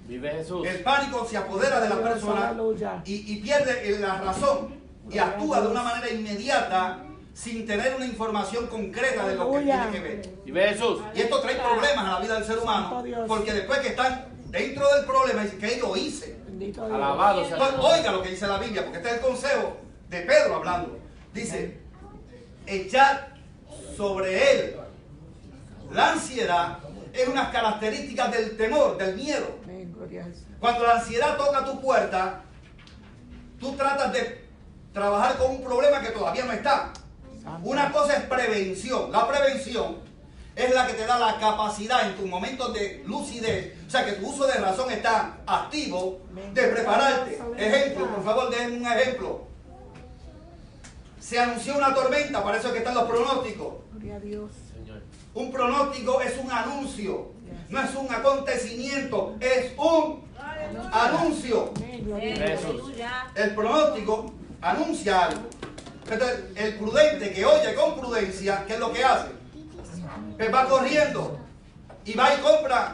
Vive Jesús. El pánico se apodera de la persona Aleluya. y pierde la razón y actúa de una manera inmediata sin tener una información concreta de lo que Aleluya. tiene que ver. Vive Jesús. Y esto trae problemas a la vida del ser humano, Santo Dios. porque después que están dentro del problema dicen que yo hice. Bendito Dios. Alabado sea Entonces, Dios. oiga lo que dice la Biblia, porque este es el consejo de Pedro hablando. Dice, echar sobre él la ansiedad es una característica del temor, del miedo. Amén, gloria a Jesús. Cuando la ansiedad toca tu puerta, tú tratas de trabajar con un problema que todavía no está. Santo. Una cosa es prevención. La prevención es la que te da la capacidad en tus momentos de lucidez, o sea que tu uso de razón está activo, de prepararte. Ejemplo, por favor, déjenme un ejemplo. Se anunció una tormenta, para eso es que están los pronósticos. Gloria a Dios. Señor. Un pronóstico es un anuncio, no es un acontecimiento, es un anuncio. Amén, gloria a Dios. Jesús. Aleluya. El pronóstico anuncia algo. Entonces, el prudente que oye con prudencia, ¿qué es lo que hace? Pues va corriendo y va y compra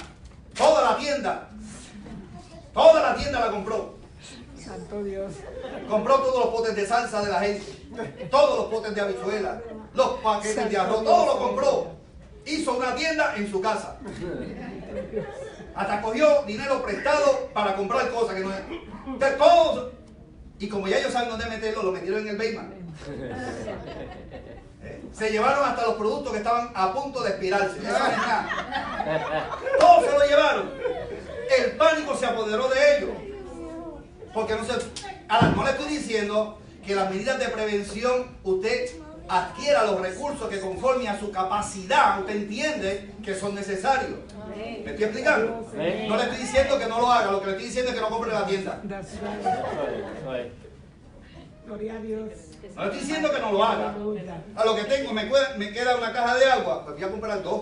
toda la tienda. Toda la tienda la compró. Santo Dios. Compró todos los potes de salsa de la gente, todos los potes de habichuela, los paquetes de arroz, todo lo compró. Hizo una tienda en su casa. Hasta cogió dinero prestado para comprar cosas que no es. Entonces, todos. Y como ya ellos saben dónde meterlo, lo metieron en el Bayman. Se llevaron hasta los productos que estaban a punto de expirarse. Eso no es nada. Todos se lo llevaron. El pánico se apoderó de ellos. Porque no se. Ahora, no le estoy diciendo que las medidas de prevención usted adquiera los recursos que conforme a su capacidad usted entiende que son necesarios. ¿Me estoy explicando? Amén. No le estoy diciendo que no lo haga, lo que le estoy diciendo es que no compre en la tienda. That's right. Soy. Gloria a Dios. No le estoy diciendo que no lo haga. Aleluya. A lo que tengo, me queda una caja de agua, pues voy a comprar dos.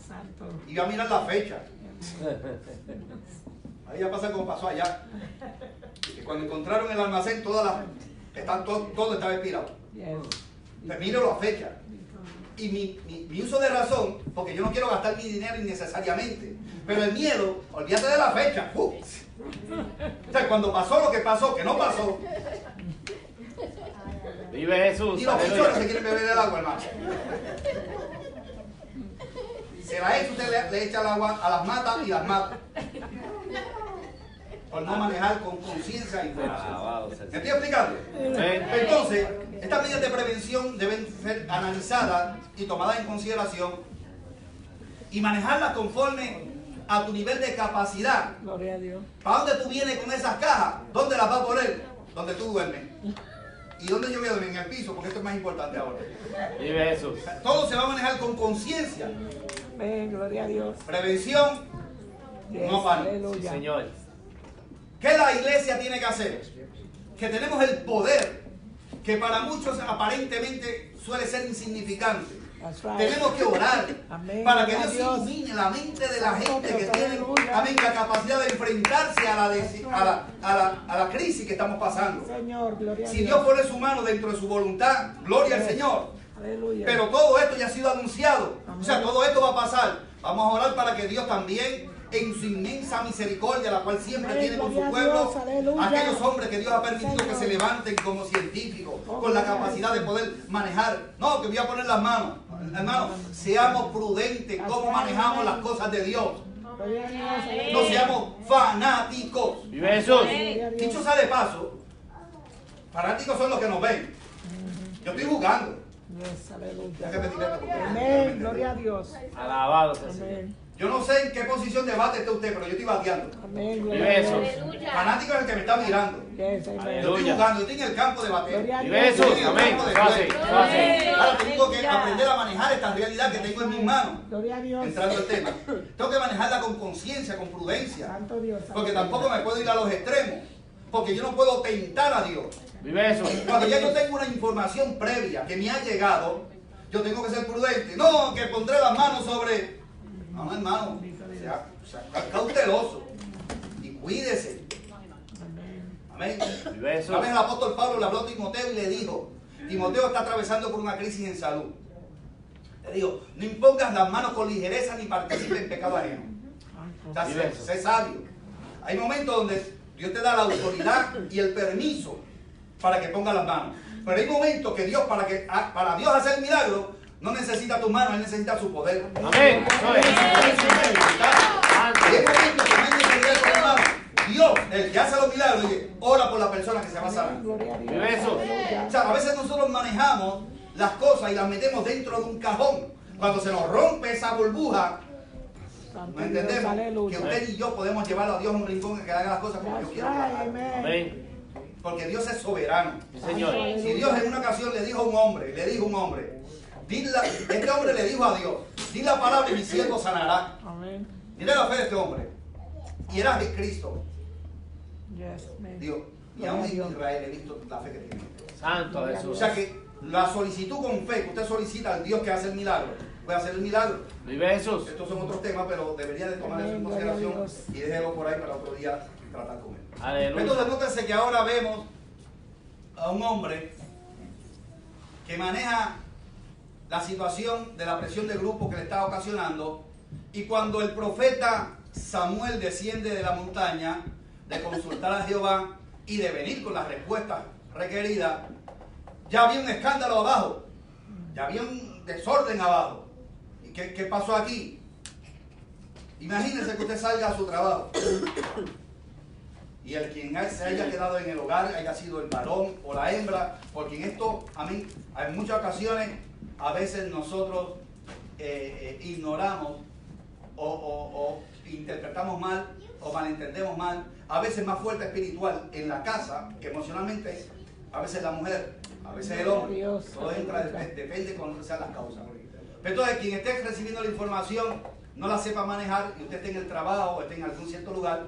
Santo. Y voy a mirar la fecha. Ahí ya pasa como pasó allá. Que cuando encontraron el almacén, todo estaba expirado. Yes. Pues miro la fecha. Y mi uso de razón, porque yo no quiero gastar mi dinero innecesariamente. Pero el miedo, olvídate de la fecha. O sea, cuando pasó lo que pasó, que no pasó, Vive Jesús. y los Aleluya. bichones se quieren beber el agua, hermano. Se la echa, usted le echa el agua a las matas y las mata. Por no manejar con conciencia y fuerza. Alabado sea ¿Me el estoy Señor. explicando? Amén. Entonces, estas medidas de prevención deben ser analizadas y tomadas en consideración y manejarlas conforme a tu nivel de capacidad. Gloria a Dios. ¿Para dónde tú vienes con esas cajas? ¿Dónde las vas a poner? Donde tú duermes. ¿Y dónde yo voy a dormir? En el piso, porque esto es más importante ahora. Vive Jesús. Todo se va a manejar con conciencia. Amén, gloria a Dios. Prevención, Yes. no pánico. Aleluya. Señor. ¿Qué la iglesia tiene que hacer? Que tenemos el poder, que para muchos aparentemente suele ser insignificante. That's right. Tenemos que orar Amén. para que Gloria a Dios Dios. ilumine la mente de la gente que Nosotros, tiene aleluya. amén, la capacidad de enfrentarse a la crisis que estamos pasando. Señor, gloria a Si Dios. Dios pone su mano dentro de su voluntad, gloria al Yes. Señor. Aleluya. Pero todo esto ya ha sido anunciado. Amén. O sea, todo esto va a pasar. Vamos a orar para que Dios también, en su inmensa misericordia, la cual siempre Amén, tiene con su gloria a pueblo, Dios, aleluya. aquellos hombres que Dios ha permitido Señor. que se levanten como científicos, Oh, con la gloria a capacidad de poder manejar. No, que voy a poner las manos. Hermano, seamos prudentes cómo manejamos las cosas de Dios. Gloria a Dios. No seamos fanáticos. Vive Jesús. Gloria a Dios. Dicho sea de paso, fanáticos son los que nos ven. Yo estoy jugando. Yes, aleluya. Déjame tirarte porque- Amén, gloria a Dios. Alabado sea el Señor. Amén. Yo no sé en qué posición de bate está usted, pero yo estoy bateando. Amén, Vive gloria a Jesús. Dios. Aleluya. Fanático es el que me está mirando. Yes, amén. Yo estoy Aleluya. jugando, yo estoy en el campo de bateo. Gloria a Vive Dios. Jesús. Amén. Fácil. Fácil. Ahora tengo que aprender a manejar esta realidad que tengo en mis manos. Gloria a Dios. Entrando al tema. Tengo que manejarla con conciencia, con prudencia. Santo Dios. Porque tampoco me puedo ir a los extremos. Porque yo no puedo tentar a Dios. Vive Jesús. Cuando ya yo tengo una información previa que me ha llegado, yo tengo que ser prudente. No, que pondré las manos sobre... No, hermano, sea cauteloso y cuídese. Amén. Vive Jesús. Amén. El apóstol Pablo le habló a Timoteo y le dijo, Timoteo está atravesando por una crisis en salud. Le dijo, no impongas las manos con ligereza ni participes en pecado ajeno. O sea, sé sabio. Hay momentos donde Dios te da la autoridad y el permiso para que pongas las manos. Pero hay momentos que Dios, para Dios hacer milagro, no necesita tus manos, Él necesita su poder. Amén. Eso es. Y hay momentos que no hay necesidad de tus manos. Dios, el que hace los milagros, dice, ora por la persona que se va a sanar. Vive Jesús. O sea, a veces nosotros manejamos las cosas y las metemos dentro de un cajón. Cuando se nos rompe esa burbuja, no entendemos que usted y yo podemos llevarlo a Dios a un rincón que haga las cosas como yo quiero que las haga. Amén. Porque Dios es soberano. Sí, Señor. Si Dios en una ocasión le dijo a un hombre, este hombre le dijo a Dios, di la palabra y mi siervo sanará. Amén. Mire la fe de este hombre. Y era de Cristo. Dios, y aún en Israel he visto la fe que tiene. Santo Jesús. O sea que la solicitud con fe que usted solicita al Dios que hace el milagro, puede hacer el milagro. Vive Jesús. Estos son otros temas, pero debería de tomar eso en consideración y déjelo por ahí para otro día tratar con él. Aleluya. Entonces nótese que ahora vemos a un hombre que maneja la situación de la presión de grupo que le está ocasionando, y cuando el profeta Samuel desciende de la montaña de consultar a Jehová y de venir con las respuestas requeridas, ya había un escándalo abajo, ya había un desorden abajo. ¿Y qué pasó aquí? Imagínense que usted salga a su trabajo y el quien se haya quedado en el hogar haya sido el varón o la hembra, porque en esto, a mí, en muchas ocasiones, a veces nosotros ignoramos o interpretamos mal o malentendemos mal, a veces más fuerte espiritual en la casa que emocionalmente, a veces la mujer, a veces el hombre. Todo entra, depende de cuándo sean las causas. Pero entonces, quien esté recibiendo la información no la sepa manejar y usted esté en el trabajo o esté en algún cierto lugar,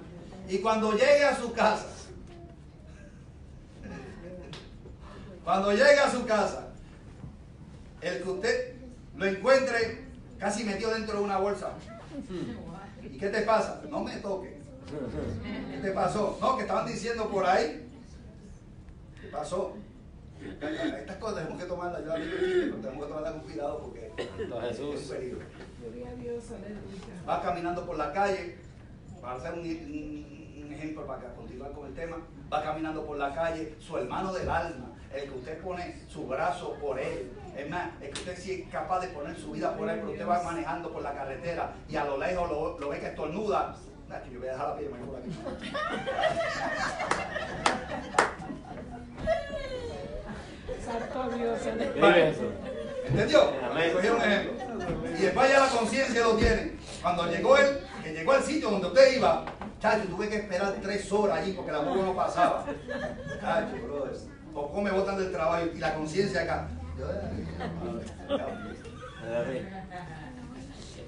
y cuando llegue a su casa, el que usted lo encuentre casi metido dentro de una bolsa. ¿Y qué te pasa? No me toque. ¿Qué te pasó? No, que estaban diciendo por ahí. ¿Qué pasó? Estas cosas tenemos que tomarlas, yo digo pero tenemos que tomarlas con cuidado porque es un peligro. Va caminando por la calle, para hacer un ejemplo para continuar con el tema, va caminando por la calle, su hermano del alma, el que usted pone su brazo por él. Es más, es que usted sí es capaz de poner su vida por él, pero usted va manejando por la carretera y a lo lejos lo ve que estornuda. Yo voy a dejar la piel por aquí. Santo Dios. Vive Jesús. ¿Entendió? Amén. Cogieron un ejemplo. Y después ya la conciencia lo tiene. Cuando llegó él, que llegó al sitio donde usted iba, chacho, tuve que esperar 3 horas allí porque la burro no pasaba. Chacho, brother. ¿Por cómo me botan del trabajo y la conciencia acá?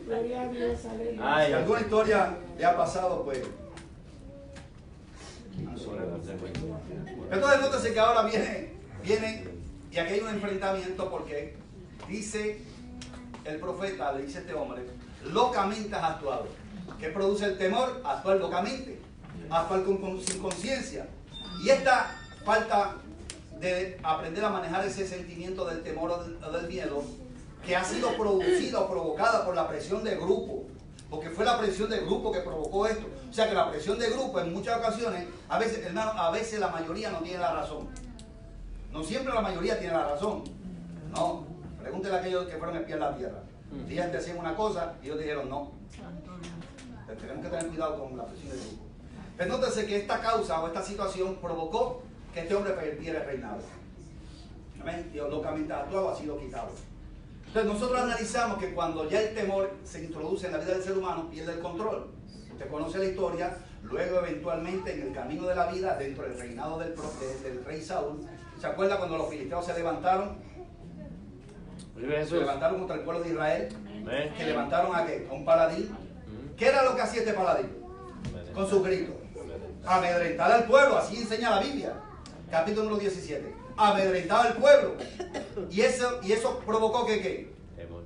Gloria a Dios, aleluya. Ay, Si alguna historia le ha pasado, pues. Entonces nótese que ahora viene y aquí hay un enfrentamiento porque dice el profeta, le dice este hombre, locamente has actuado. ¿Qué produce el temor? Actuar locamente, actuar sin conciencia. Y esta falta de aprender a manejar ese sentimiento del temor o del miedo, que ha sido producida o provocada por la presión de grupo, porque fue la presión de grupo que provocó esto. O sea que la presión de grupo en muchas ocasiones, a veces, hermano, a veces la mayoría no tiene la razón. No siempre la mayoría tiene la razón. No, pregúntele a aquellos que fueron espías en la tierra. Ellos decían una cosa y ellos dijeron no. Entonces, tenemos que tener cuidado con la presión de grupo. Pero nótese que esta causa o esta situación provocó que este hombre perdiera el reinado. Amén. Dios locamente ha actuado, ha sido quitado. Entonces nosotros analizamos que cuando ya el temor se introduce en la vida del ser humano, pierde el control. Usted conoce la historia, luego eventualmente en el camino de la vida, dentro del reinado del rey Saúl, ¿se acuerda cuando los filisteos se levantaron? Se levantaron contra el pueblo de Israel. Que levantaron a qué? A un paladín. ¿Qué era lo que hacía este paladín? Con sus gritos. Amedrentar al pueblo, así enseña la Biblia. Capítulo número 17. Amedrentaba al pueblo. Y eso provocó que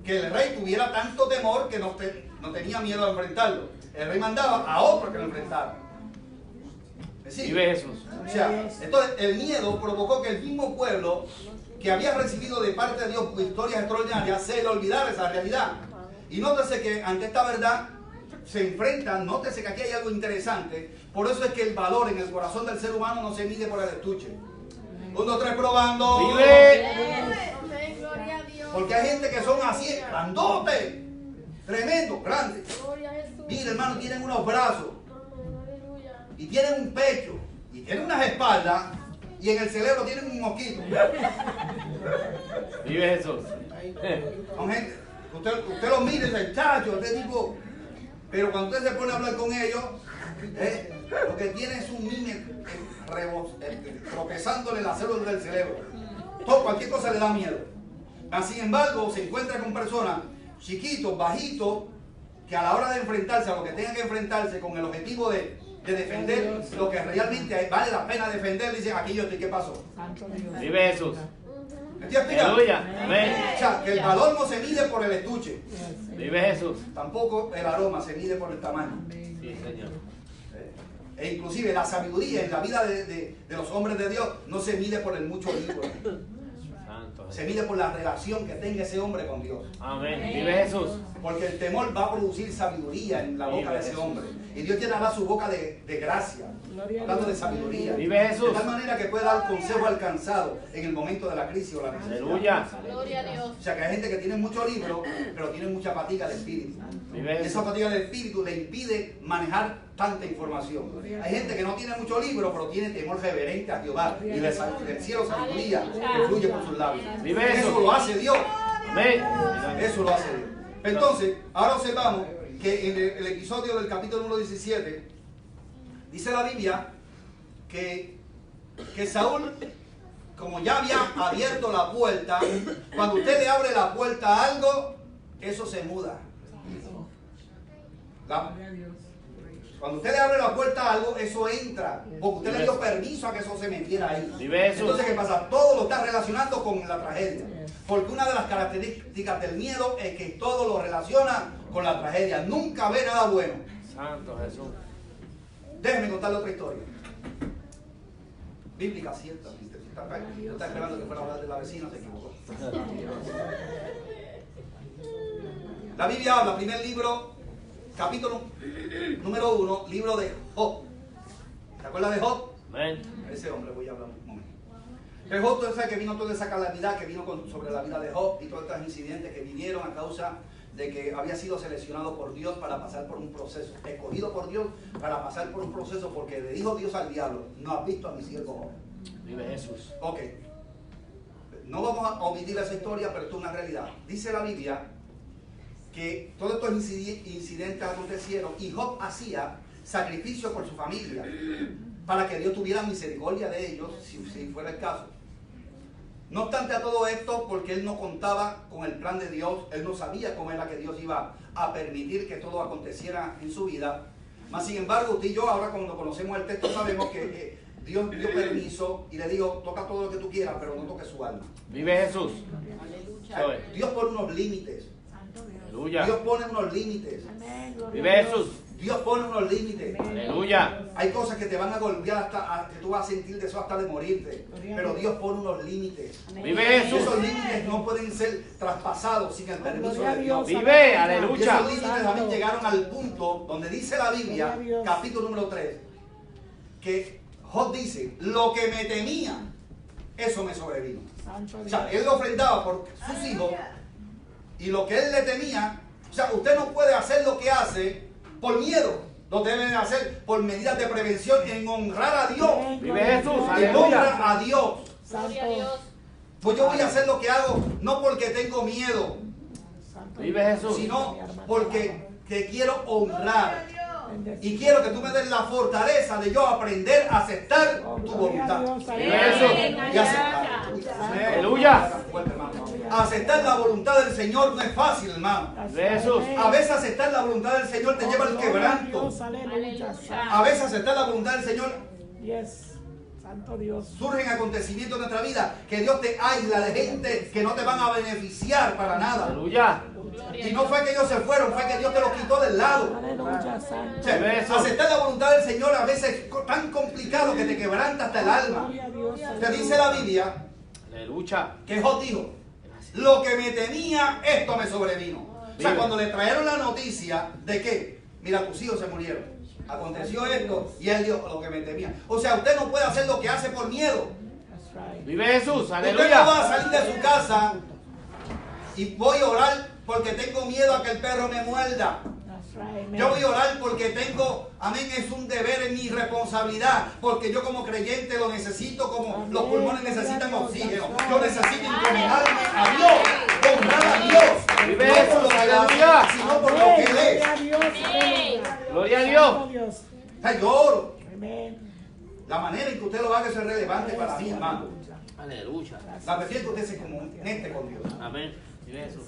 el rey tuviera tanto temor que no tenía miedo a enfrentarlo. El rey mandaba a otro que lo enfrentara. Vive Jesús. O sea, entonces el miedo provocó que el mismo pueblo que había recibido de parte de Dios victorias extraordinarias se le olvidara esa realidad. Y nótese que ante esta verdad se enfrentan, nótese que aquí hay algo interesante. Por eso es que el valor en el corazón del ser humano no se mide por el estuche. 1, 2, 3, probando. Vive. Porque hay gente que son así, grandotes, tremendo, grandes. Mira, hermano, tienen unos brazos y tienen un pecho y tienen unas espaldas y en el cerebro tienen un mosquito. Vive Jesús. Son gente, usted los mira y dice, chacho, este tipo. Pero cuando usted se pone a hablar con ellos, lo que tiene es un mime tropezándole las células del cerebro. Cualquier cosa le da miedo. Sin embargo, se encuentra con personas chiquitos, bajitos, que a la hora de enfrentarse a lo que tengan que enfrentarse con el objetivo de defender lo que realmente vale la pena defender, dicen, aquí yo estoy, ¿qué pasó? Vive Jesús. ¿Me estoy explicando? Aleluya. Amén. O sea, que el valor no se mide por el estuche. Vive Jesús. Tampoco el aroma se mide por el tamaño. Sí, Señor. E inclusive la sabiduría en la vida de los hombres de Dios no se mide por el mucho libro. Santo Se mide por la relación que tenga ese hombre con Dios. Amén. Vive Jesús. Porque el temor va a producir sabiduría en la boca de ese hombre. Y Dios llenará su boca de gracia, hablando de sabiduría. Vive Jesús. De tal manera que pueda dar consejo alcanzado en el momento de la crisis o la necesidad. Aleluya. Gloria a Dios. O sea que hay gente que tiene mucho libro, pero tiene mucha fatiga de espíritu. Vive Y Jesús. esa fatiga del espíritu le impide manejar tanta información. Hay gente que no tiene mucho libro, pero tiene temor reverente a Jehová. Y del cielo sabiduría que fluye por sus labios. Vive Jesús. Eso lo hace Dios. Amén. Eso lo hace Dios. Entonces, ahora observamos que en el episodio del capítulo número 17, dice la Biblia que Saúl, como ya había abierto la puerta, cuando usted le abre la puerta a algo, eso se muda. Cuando usted le abre la puerta a algo, eso entra. Porque usted le dio permiso a que eso se metiera ahí. Vive Jesús. Entonces, ¿qué pasa? Todo lo está relacionando con la tragedia. Porque una de las características del miedo es que todo lo relaciona con la tragedia. Nunca ve nada bueno. Santo Jesús. Déjeme contarle otra historia. Bíblica, cierta. Yo estaba esperando que fuera a hablar de la vecina, se equivocó. La Biblia habla, primer libro, capítulo número 1, libro de Job. ¿Se acuerda de Job? Amén. Ese hombre voy a hablar un momento. El Job, tú sabes que vino toda esa calamidad que vino sobre la vida de Job y todos estos incidentes que vinieron a causa de que había sido seleccionado por Dios para pasar por un proceso, escogido por Dios para pasar por un proceso, porque le dijo Dios al diablo, no has visto a mi siervo Job. Vive Jesús. Ok, no vamos a omitir esa historia, pero esto es una realidad. Dice la Biblia que todos estos incidentes acontecieron y Job hacía sacrificio por su familia para que Dios tuviera misericordia de ellos si fuera el caso. No obstante a todo esto, porque él no contaba con el plan de Dios, él no sabía cómo era que Dios iba a permitir que todo aconteciera en su vida. Mas sin embargo, usted y yo ahora cuando conocemos el texto sabemos que Dios dio permiso y le dijo, toca todo lo que tú quieras, pero no toques su alma. Vive Jesús. O sea, Dios pone unos límites. Aleluya. Dios pone unos límites. Vive Jesús. Dios pone unos límites. Aleluya. Hay cosas que te van a golpear hasta que tú vas a sentir de eso hasta de morirte. Pero Dios pone unos límites. Vive Y Jesús. esos límites no pueden ser traspasados sin el permiso de Dios. Vive. Y Aleluya. esos límites también llegaron al punto donde dice la Biblia, capítulo número 3, que Job dice, lo que me temía, eso me sobrevino. O sea, él lo ofrendaba por sus hijos y lo que él le temía, o sea, usted no puede hacer lo que hace por miedo, lo deben hacer por medidas de prevención en honrar a Dios. Vive Jesús. En Aleluya. honrar a Dios. Gloria a Dios. Pues yo voy a hacer lo que hago, no porque tengo miedo, Vive Jesús. sino porque te quiero honrar. Y quiero que tú me des la fortaleza de yo aprender a aceptar tu voluntad. Vive Jesús. Y aceptar. Aleluya. Aceptar la voluntad del Señor no es fácil, hermano. Vive Jesús. A veces aceptar la voluntad del Señor te lleva al quebranto. Dios, aleluya. A veces aceptar la voluntad del Señor Yes. Santo Dios. surgen acontecimientos en nuestra vida que Dios te aísla de gente que no te van a beneficiar para nada. Aleluya. Y no fue que ellos se fueron, fue que Dios te los quitó del lado. Aleluya, Santo. O sea, aceptar la voluntad del Señor a veces es tan complicado que te quebranta hasta el alma. Gloria a Dios. Te dice la Biblia Aleluya. que Job dijo: lo que me temía, esto me sobrevino. O sea, cuando le trajeron la noticia de que, mira, tus hijos se murieron, aconteció esto, y él dijo: lo que me temía. O sea, usted no puede hacer lo que hace por miedo. That's right. Vive Jesús. Usted no Aleluya. va a salir de su casa y voy a orar porque tengo miedo a que el perro me muerda. That's right. Amen. Yo voy a orar porque tengo, amén, es un deber, es mi responsabilidad, porque yo como creyente lo necesito, como los pulmones necesitan oxígeno. Yo necesito inclinarme a Dios, honrar a Dios, Vive no por Jesús, lo que aleluya. hace, sino por lo que Él es. Gloria a Dios. Aleluya. Gloria a Santo Dios. Dios. O sea, yo oro. Amén. La manera en que usted lo haga es relevante para mí, hermano. Aleluya. La prefiero que usted se conecte con Dios. Amén. Vive Jesús.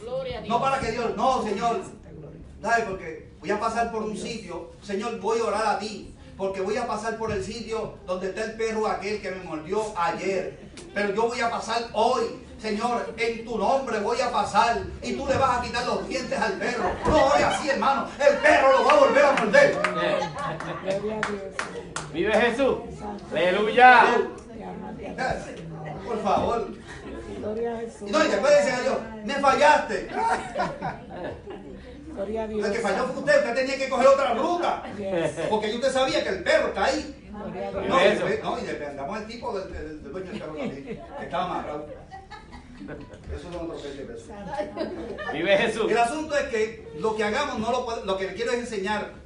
No para que Dios, no, Señor, dale, porque voy a pasar por un sitio, Señor, voy a orar a ti, porque voy a pasar por el sitio donde está el perro aquel que me mordió ayer, pero yo voy a pasar hoy, Señor, en tu nombre voy a pasar, y tú le vas a quitar los dientes al perro. No ore así, hermano, el perro lo va a volver a morder. Gloria a Dios. Vive Jesús. Aleluya. Por favor. Gloria a Jesús. Y no, y después dicen a Dios, me fallaste. Gloria a Dios. El que falló fue usted tenía que coger otra ruta, Yes. porque usted sabía que el perro está ahí. Gloria a Dios. No, Eso. no, y dependamos del tipo del dueño del perro también, que estaba amarrado. Eso son otros 20 pesos. Vive Jesús. El asunto es que lo que hagamos no lo que le quiero es enseñar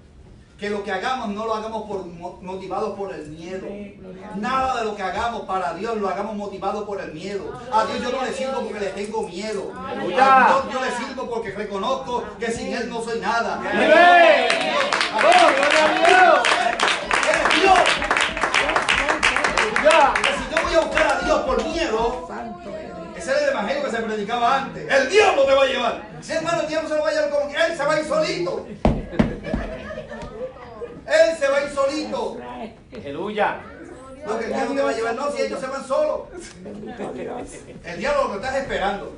que lo que hagamos no lo hagamos motivados por el miedo. Nada de lo que hagamos para Dios lo hagamos motivados por el miedo. A Dios yo no le sirvo porque le tengo miedo. A Dios yo le sirvo porque reconozco que sin Él no soy nada. Vive. Oh, gloria a Dios. Él es Dios. Ya. Que si yo voy a buscar a Dios por miedo, Santo eres. ese era el evangelio que se predicaba antes. El diablo te va a llevar. Si hermano, el diablo se lo va a llevar como él se va a ir solito. Él se va a ir solito. Aleluya. Lo que el diablo te va a llevar, no, si ellos se van solos. Bendito Dios. El diablo lo que estás esperando,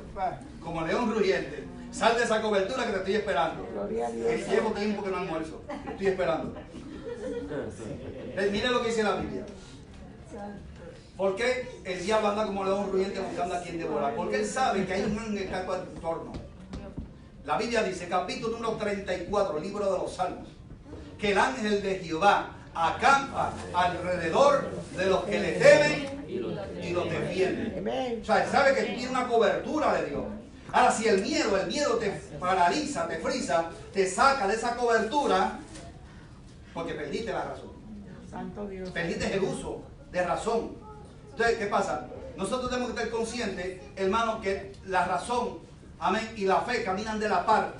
como león rugiente. Sal de esa cobertura que te estoy esperando. Gloria a Dios. Llevo tiempo que no almuerzo. Estoy esperando. Mira lo que dice la Biblia. ¿Por qué el diablo anda como león rugiente buscando a quien devorar? Porque él sabe que hay un ángel que está en tu entorno. La Biblia dice, capítulo número 34, libro de los Salmos, que el ángel de Jehová acampa alrededor de los que le temen y los defiende. Amén. O sea, él sabe que tú tienes una cobertura de Dios. Ahora, si el miedo te paraliza, te frisa, te saca de esa cobertura, porque perdiste la razón. Santo Dios. Perdiste el uso de razón. Entonces, ¿qué pasa? Nosotros tenemos que estar conscientes, hermanos, que la razón, amén, y la fe caminan de la par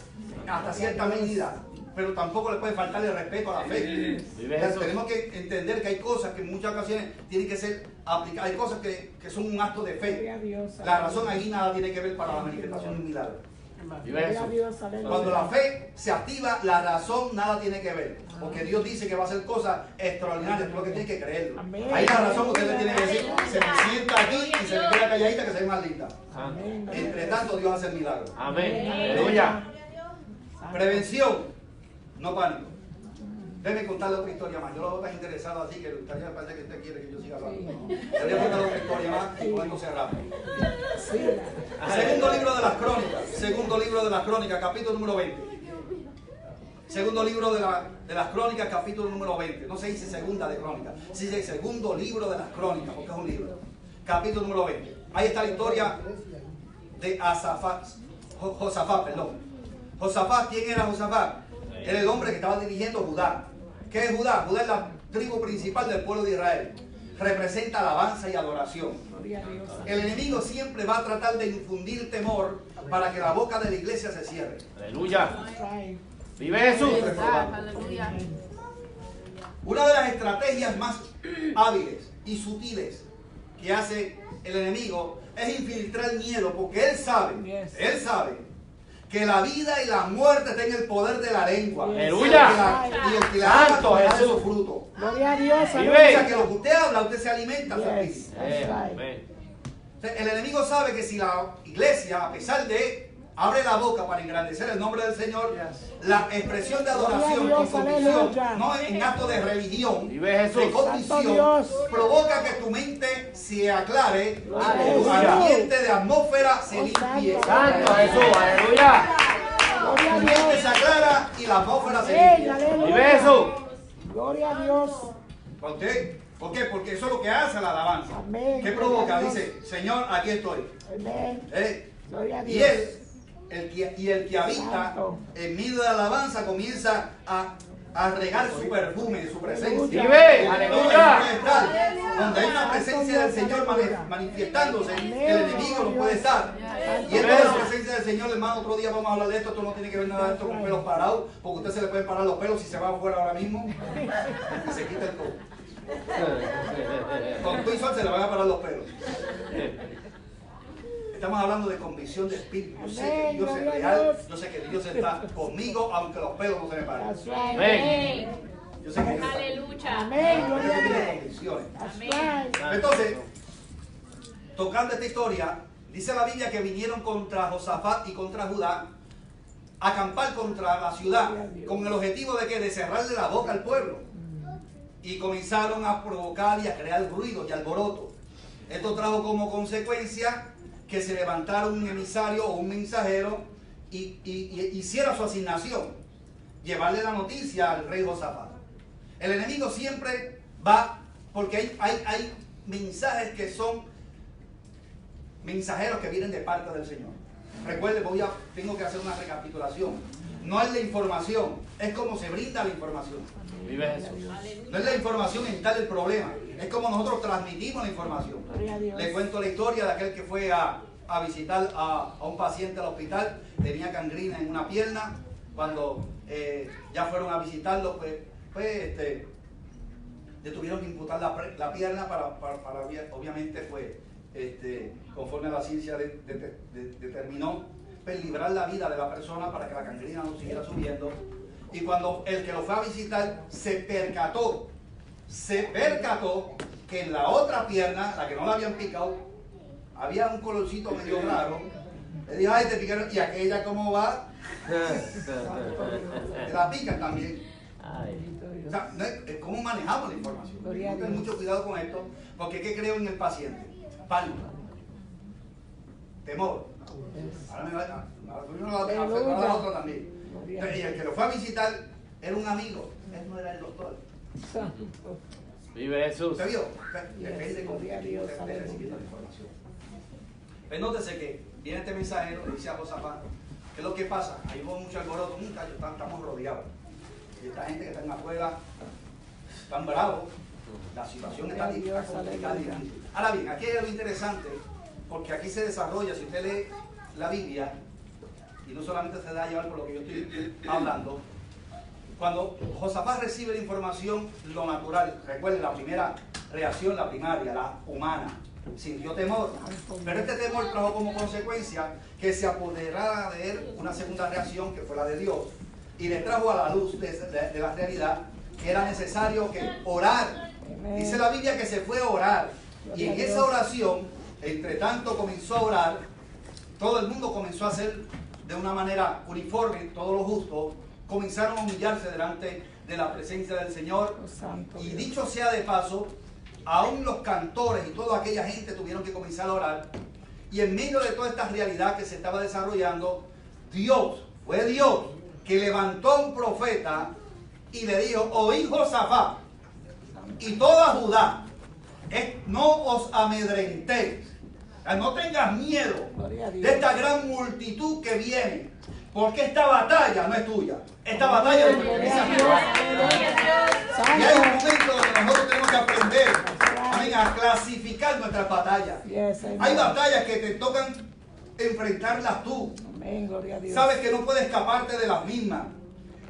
hasta cierta medida, pero tampoco le puede faltar el respeto a la fe. Entonces, tenemos que entender que hay cosas que en muchas ocasiones tienen que ser aplicadas, hay cosas que son un acto de fe. Gloria a Dios. La razón ahí nada tiene que ver para la manifestación de un milagro. Gloria a Dios. Aleluya. Cuando la fe se activa, la razón nada tiene que ver. Porque Dios dice que va a hacer cosas extraordinarias, tú lo que tienes que creerlo. Amén. Ahí la razón que usted le tiene que decir, se me sienta aquí y se me queda calladita que se ve más linda. Amén. Entre tanto, Dios hace el milagro. Amén. Aleluya. Prevención, no pánico. Déjeme contarle otra historia más. Yo lo veo tan interesado así que me gustaría, parece que usted quiere que yo siga hablando. Le voy a contar otra historia más y con esto cerramos. Segundo libro de las Crónicas. Segundo libro de las Crónicas, capítulo número 20. Segundo libro de las Crónicas, capítulo número 20. No se dice segunda de Crónicas, se dice segundo libro de las Crónicas, porque es un libro. Capítulo número 20. Ahí está la historia de Josafat, perdón. Josafat, ¿quién era Josafat? Era el hombre que estaba dirigiendo Judá. ¿Qué es Judá? Judá es la tribu principal del pueblo de Israel. Representa alabanza y adoración. Gloria a Dios. El enemigo siempre va a tratar de infundir temor para que la boca de la iglesia se cierre. Aleluya. Right. Vive Jesús. Aleluya. Una de las estrategias más hábiles y sutiles que hace el enemigo es infiltrar miedo, porque él sabe que la vida y la muerte están en el poder de la lengua. Aleluya. Y el que la ama Santo comerá de Jesús. su fruto. Gloria a Dios. O Vive. sea, que lo que usted habla, usted se alimenta su Yes. espíritu. Amén. O sea, el enemigo sabe que si la iglesia, a pesar de abre la boca para engrandecer el nombre del Señor, la expresión de adoración Gloria a con Dios, convicción, aleluya. no en acto de religión, Vive Jesús. de Santo convicción, Dios. provoca que tu mente se aclare y que tu Aleluya. ambiente de atmósfera se Oh, limpie. Santo Jesús. Aleluya. Gloria a Tu mente Dios. se aclara y la atmósfera se Amén, limpia. aleluya. Vive Jesús. Gloria a Dios. ¿Por qué? ¿Por qué? Porque eso es lo que hace la alabanza. Amén. ¿Qué provoca? Dice, Señor, aquí estoy. Amén. Gloria a Y Dios. él, el que habita Santo. en medio de la alabanza, comienza a regar su perfume, su presencia. Vive. Donde Aleluya. puede estar, donde hay una presencia del Señor manifestándose, el enemigo no puede estar. Y esta es la presencia del Señor, hermano. Otro día vamos a hablar de esto. Esto no tiene que ver nada de esto con pelos parados, porque a usted se le pueden parar los pelos si se va afuera ahora mismo y se quita el codo. Con tu y sol se le van a parar los pelos. Estamos hablando de convicción de espíritu. Yo sé que Dios es real, yo sé que Dios está conmigo, aunque los pelos no se me paren. That's right. Amén. Yo sé que Dios está. Aleluya. Amén. Pero Gloria eso a tiene Dios. convicciones. That's right. Entonces, tocando esta historia, dice la Biblia que vinieron contra Josafat y contra Judá a acampar contra la ciudad con el objetivo de que de cerrarle la boca al pueblo. Y comenzaron a provocar y a crear ruido y alboroto. Esto trajo como consecuencia que se levantara un emisario o un mensajero y hiciera su asignación, llevarle la noticia al rey Josafat. El enemigo siempre va, porque hay mensajes que son mensajeros que vienen de parte del Señor. Recuerde, tengo que hacer una recapitulación. No es la información, es como se brinda la información. Vive Jesús. No es la información en tal el problema, es como nosotros transmitimos la información. Gloria a Dios. Le cuento la historia de aquel que fue a visitar a un paciente al hospital, tenía gangrena en una pierna. Cuando ya fueron a visitarlo, le tuvieron que imputar la pierna para obviamente, conforme a la ciencia determinó, librar la vida de la persona para que la gangrena no siguiera subiendo. Y cuando el que lo fue a visitar se percató que en la otra pierna, la que no la habían picado, había un colorcito medio raro. Le dijo, ay, te picaron, y aquella cómo va, te la pican también. O sea, ¿cómo manejamos la información? Hay que tener mucho cuidado con esto, porque ¿qué creo en el paciente? Pánico, temor. Ahora me va a la otra también. Y el que lo fue a visitar era un amigo, él no era el doctor. Vive Jesús. ¿Usted vio? Depende de cómo usted esté recibiendo la información. Pues nótese que viene este mensajero, le dice a Josafat, ¿qué es lo que pasa? Hay mucho alboroto, muchachos, estamos rodeados. Y esta gente que está en afuera, están bravos, la situación está complicada y difícil. Ahora bien, aquí hay algo interesante, porque aquí se desarrolla, si usted lee la Biblia, y no solamente se da a llevar por lo que yo estoy hablando, cuando Josafat recibe la información, lo natural, recuerden la primera reacción, la primaria, la humana, sintió temor, pero este temor trajo como consecuencia que se apoderara de él una segunda reacción que fue la de Dios, y le trajo a la luz de la realidad que era necesario que orar. Dice la Biblia que se fue a orar, y en esa oración, entre tanto comenzó a orar, todo el mundo comenzó a hacer de una manera uniforme, todos los justos comenzaron a humillarse delante de la presencia del Señor. Y dicho sea de paso, aún los cantores y toda aquella gente tuvieron que comenzar a orar. Y en medio de toda esta realidad que se estaba desarrollando, fue Dios que levantó a un profeta y le dijo, oí Josafat y toda Judá, no os amedrentéis, no tengas miedo de esta gran multitud que viene, porque esta batalla no es tuya, esta batalla es tuya. Y hay un momento donde nosotros tenemos que aprender a clasificar nuestras batallas. Hay batallas que te tocan enfrentarlas tú. Sabes que no puedes escaparte de las mismas.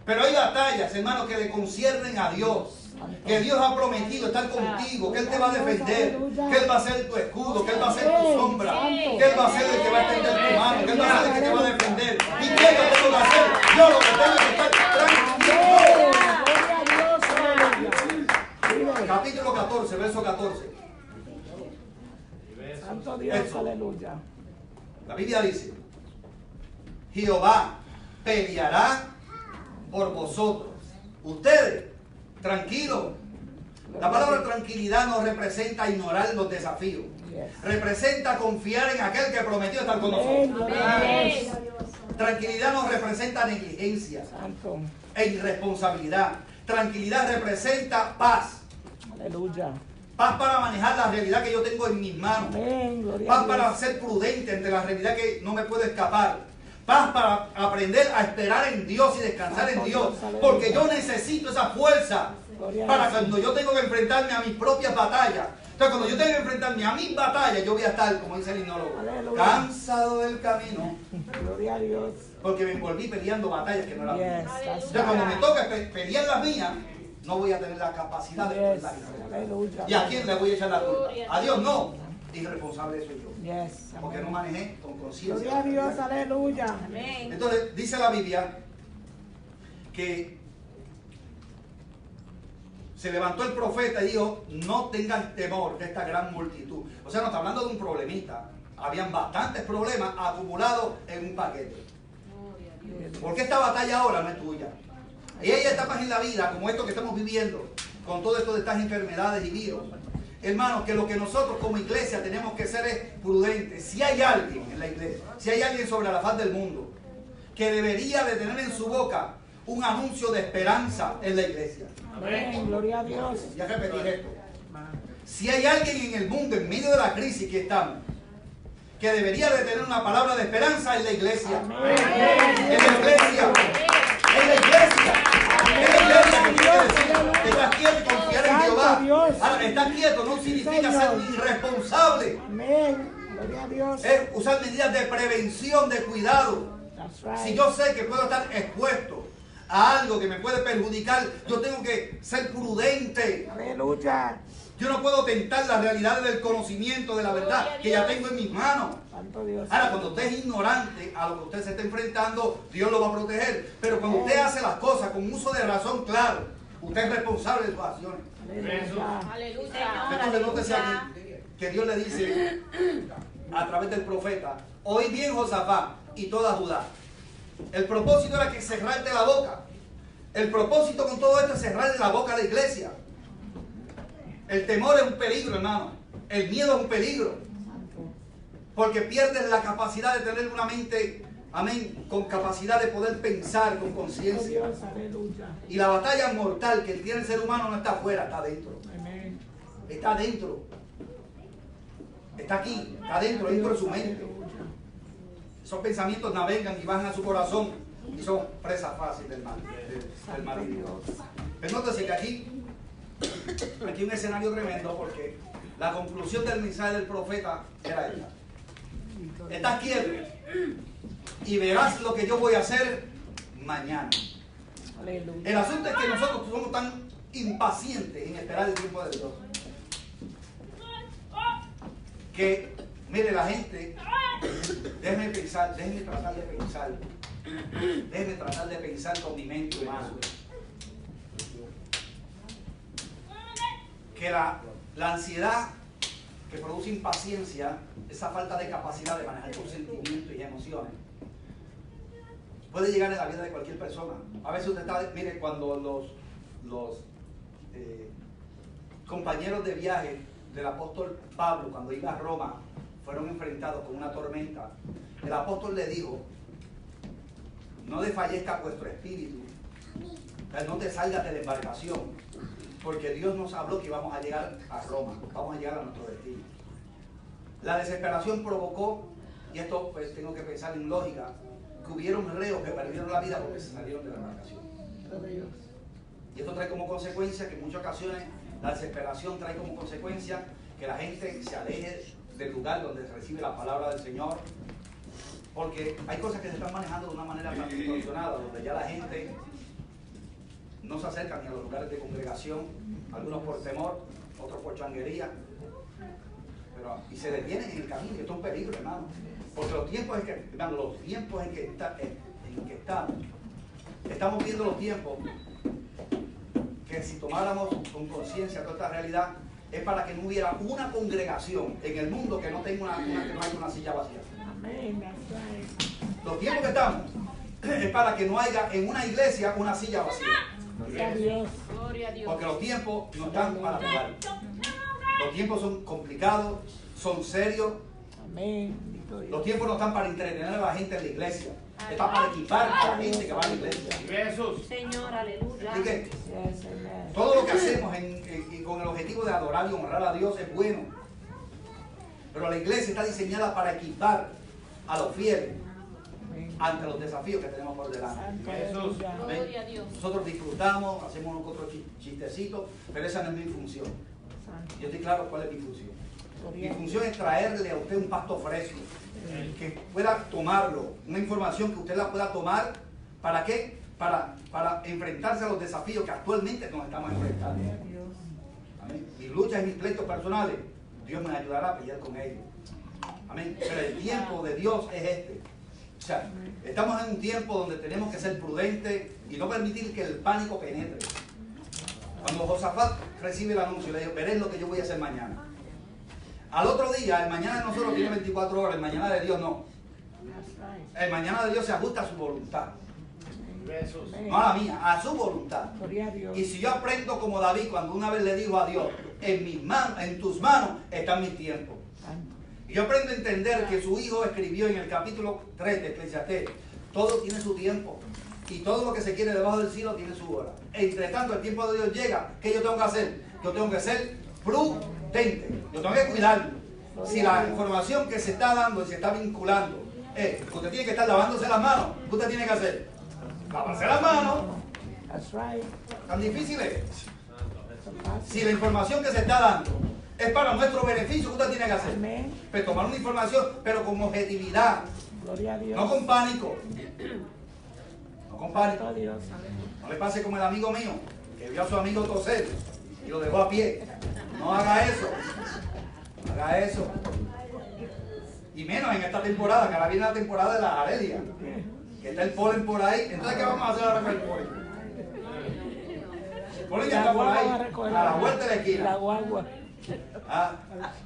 Pero hay batallas, hermanos, que le conciernen a Dios. que Dios ha prometido estar contigo, que Él te va a defender, que Él va a ser tu escudo, que Él va a ser tu sombra, que Él va a ser el que va a extender tu mano, que Él va a ser el que te va a defender. ¿Y qué es lo que tengo que hacer? Yo lo que tengo que estar tranquilo. Capítulo 14, verso 14. Santo Dios, Eso. aleluya. La Biblia dice: Jehová peleará por vosotros. Ustedes, tranquilos. La palabra tranquilidad no representa ignorar los desafíos. Representa confiar en aquel que prometió estar con nosotros. Tranquilidad no representa negligencia Santo. e irresponsabilidad. Tranquilidad representa paz. Aleluya. Paz para manejar la realidad que yo tengo en mis manos. Amén. Gloria Paz a para Dios. ser prudente ante la realidad que no me puede escapar. Paz para aprender a esperar en Dios y descansar en Dios. Porque yo necesito esa fuerza para cuando yo tengo que enfrentarme a mis propias batallas. Entonces, cuando yo tengo que enfrentarme a mis batallas, yo voy a estar, como dice el himnólogo, Aleluya. cansado del camino. Gloria a Dios. Porque me envolví peleando batallas que no eran mías. Yes, that's Entonces, cuando me right. toca pelear las mías, no voy a tener la capacidad de Yes. enfrentar. Aleluya. ¿Y a quién le voy a echar la culpa? A Dios no. Irresponsable soy yo. Yes. Porque no manejé con conciencia. Gloria a Dios, aleluya. Amén. Entonces, dice la Biblia que se levantó el profeta y dijo: no tengan temor de esta gran multitud. O sea, no está hablando de un problemita. Habían bastantes problemas acumulados en un paquete. Porque esta batalla ahora no es tuya. Y hay etapas en la vida, como esto que estamos viviendo, con todo esto de estas enfermedades y virus. Hermanos, que lo que nosotros como iglesia tenemos que ser es prudentes. Si hay alguien en la iglesia, si hay alguien sobre la faz del mundo, que debería de tener en su boca un anuncio de esperanza en la iglesia. Amén. Gloria a Dios. Ya repetir esto. Si hay alguien en el mundo, en medio de la crisis que estamos, que debería de tener una palabra de esperanza en la iglesia. En la iglesia. En la iglesia. En la iglesia que quiere decir, estás quieto y confiar en Jehová. Ahora, estar quieto no significa ser irresponsable. Amén. Gloria a Dios. Es usar medidas de prevención, de cuidado. That's right. Si yo sé que puedo estar expuesto a algo que me puede perjudicar, yo tengo que ser prudente. Aleluya. Yo no puedo tentar las realidades del conocimiento de la verdad que ya tengo en mis manos. Santo Dios. Ahora, cuando usted es ignorante a lo que usted se está enfrentando, Dios lo va a proteger. Pero cuando usted hace las cosas con uso de razón claro, usted es responsable de sus acciones. Aleluya. Aleluya. Entonces, nótese aquí que Dios le dice a través del profeta: oí bien, Josafat y toda Judá. El propósito era que cerrarte la boca. El propósito con todo esto es cerrarle la boca a la iglesia. El temor es un peligro, hermano. El miedo es un peligro. Porque pierdes la capacidad de tener una mente, amén, con capacidad de poder pensar con conciencia. Dios, aleluya. Y la batalla mortal que tiene el ser humano no está afuera, está adentro. Amén. Está adentro. Está aquí, está adentro, dentro de su mente. Esos pensamientos navegan y bajan a su corazón y son presa fácil del mal. Del maligno. Pero nótese que aquí un escenario tremendo, porque la conclusión del mensaje del profeta era esta: estás quieto y verás lo que yo voy a hacer mañana. Aleluya. El asunto es que nosotros somos tan impacientes en esperar el tiempo de Dios que, mire, la gente, déjeme tratar de pensar con mi mente humana. Que la ansiedad que produce impaciencia, esa falta de capacidad de manejar tus sentimientos y emociones, puede llegar en la vida de cualquier persona. A veces usted está, mire, cuando los compañeros de viaje del apóstol Pablo, cuando iba a Roma, fueron enfrentados con una tormenta, el apóstol le dijo: no desfallezca vuestro espíritu, no te salgas de la embarcación, porque Dios nos habló que íbamos a llegar a Roma, vamos a llegar a nuestro destino. La desesperación provocó, y esto pues tengo que pensar en lógica, que hubieron reos que perdieron la vida porque se salieron de la embarcación. Y esto trae como consecuencia que en muchas ocasiones la desesperación trae como consecuencia que la gente se aleje del lugar donde se recibe la palabra del Señor, porque hay cosas que se están manejando de una manera tan distorsionada, donde ya la gente no se acercan ni a los lugares de congregación, algunos por temor, otros por changuería, y se detienen en el camino, y esto es un peligro, hermano, porque los tiempos en que, hermano, los tiempos en que estamos viendo los tiempos que si tomáramos con conciencia toda esta realidad, es para que no hubiera una congregación en el mundo que no tenga que no haya una silla vacía. Amén. That's right. Los tiempos que estamos es para que no haya en una iglesia una silla vacía. Gloria a Dios. Gloria a Dios. Porque los tiempos no están para jugar. Los tiempos son complicados, son serios. Amén. Bendito Dios. Los tiempos no están para entretener a la gente en la iglesia. Está para equipar a la gente que va a la iglesia. Vive Jesús. Señor, aleluya. Así que Yes, amen. todo lo que hacemos con el objetivo de adorar y honrar a Dios es bueno. Pero la iglesia está diseñada para equipar a los fieles Amén. ante los desafíos que tenemos por delante. Santo, Jesús. aleluya. Gloria a Dios. Nosotros disfrutamos, hacemos unos otros chistecitos, pero esa no es mi función. Santo. Yo estoy claro cuál es mi función. Mi Gloria a Dios. función es traerle a usted un pasto fresco, que pueda tomarlo, una información que usted la pueda tomar. ¿Para qué? Para enfrentarse a los desafíos que actualmente nos estamos enfrentando. Gloria a Dios. Amén. Mis luchas y mis pleitos personales, Dios me ayudará a pelear con ellos. Amén. Pero el tiempo de Dios es este. O sea, estamos en un tiempo donde tenemos que ser prudentes y no permitir que el pánico penetre. Cuando Josafat recibe el anuncio, le dijo, veré lo que yo voy a hacer mañana. Al otro día, el mañana de nosotros tiene 24 horas, el mañana de Dios no. That's right. El mañana de Dios se ajusta a su voluntad, Vive Jesús. no a la mía, a su voluntad. Gloria a Dios. Y si yo aprendo como David, cuando una vez le dijo a Dios, en mis manos, en tus manos están mis tiempos. Santo. Y yo aprendo a entender que su hijo escribió en el capítulo 3 de Eclesiastés, todo tiene su tiempo. Y todo lo que se quiere debajo del cielo tiene su hora. Entre tanto, el tiempo de Dios llega. ¿Qué yo tengo que hacer? Yo tengo que ser prudente. Yo tengo que cuidarlo. Si la información que se está dando y se está vinculando es que usted tiene que estar lavándose las manos, ¿qué usted tiene que hacer? Lavarse las manos. That's right. ¿Tan difícil es? So fácil. Si la información que se está dando es para nuestro beneficio, ¿qué usted tiene que hacer? Amén. Pues tomar una información, pero con objetividad, Gloria a Dios. no con pánico. No con pánico. Santo Dios. Aleluya. No le pase como el amigo mío, que vio a su amigo toser y lo dejó a pie. No haga eso. No haga eso. Y menos en esta temporada, que ahora viene la temporada de la arelia. Que está el polen por ahí. Entonces, ¿qué vamos a hacer ahora con el polen? El polen ya está por ahí, a la vuelta de la La esquina. guagua. Ah,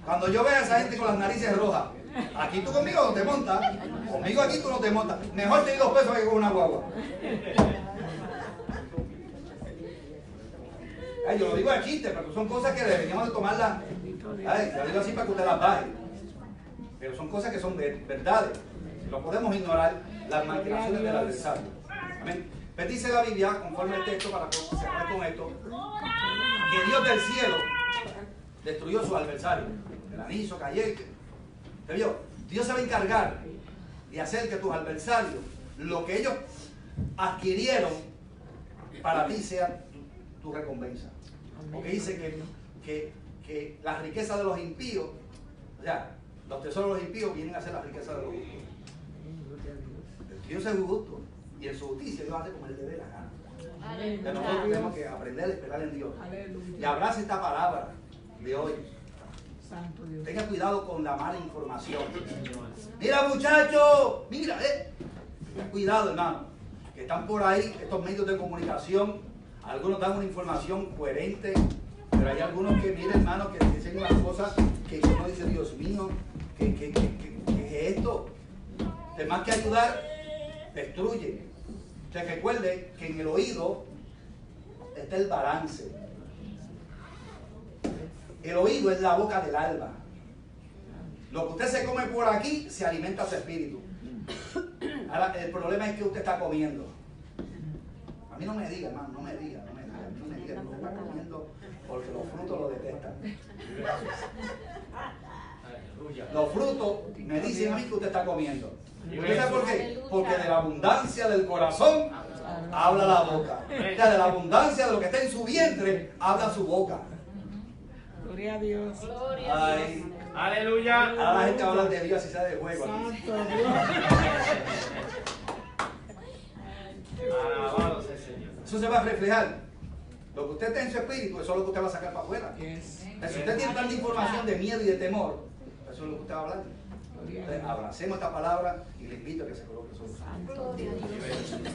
cuando yo vea a esa gente con las narices rojas, aquí tú conmigo no te montas, conmigo aquí tú no te montas. Mejor te di 2 pesos que con una guagua. Ay, yo lo digo de chiste, pero son cosas que deberíamos de tomarlas. Bendito Dios. Ay, lo digo así para que usted las baje. Pero son cosas que son verdades. No podemos ignorar las maquinaciones del adversario. Amén. Pues dice la Biblia, conforme al texto, para cerrar con esto, que Dios del cielo destruyó a sus adversarios. El anillo, Cayel. ¿Te vio? Dios se va a encargar de hacer que tus adversarios, lo que ellos adquirieron, para ti sea tu recompensa. Porque dice que la riqueza de los impíos, o sea, los tesoros de los impíos vienen a ser la riqueza de los justos. Dios es justo y en su justicia Dios hace como él le dé la gana. Pero nosotros tenemos que aprender a esperar en Dios. Aleluya. Y abrace esta palabra de hoy. Santo Dios. Tenga cuidado con la mala información. Mira, muchachos, mira, ten cuidado, hermano, que están por ahí estos medios de comunicación. Algunos dan una información coherente, pero hay algunos que, miren, hermano, que dicen unas cosas que uno dice, Dios mío, ¿qué es esto? De más que ayudar, destruye. Usted recuerde que en el oído está el balance. El oído es la boca del alma. Lo que usted se come por aquí se alimenta su espíritu. Ahora, el problema es que usted está comiendo. A mí no me diga, hermano, no me diga que usted está comiendo porque los frutos lo detestan. Los frutos me dicen a mí que usted está comiendo. ¿Usted sabe por qué? Porque de la abundancia del corazón habla la boca. O sea, de la abundancia de lo que está en su vientre habla su boca. Gloria a Dios. Gloria a Dios. Ay, Aleluya. ahora la gente habla de Dios y sale de juego aquí. Santo Dios. Alabado sea el Señor. Eso se va a reflejar Lo que usted tiene en su espíritu, eso es lo que usted va a sacar para afuera. Yes. Si usted tiene tanta información de miedo y de temor, eso es lo que usted va a hablar. Gloria a Entonces, Dios. abracemos esta palabra y le invito a que se coloque sobre. Santo Gloria a Dios. Dios.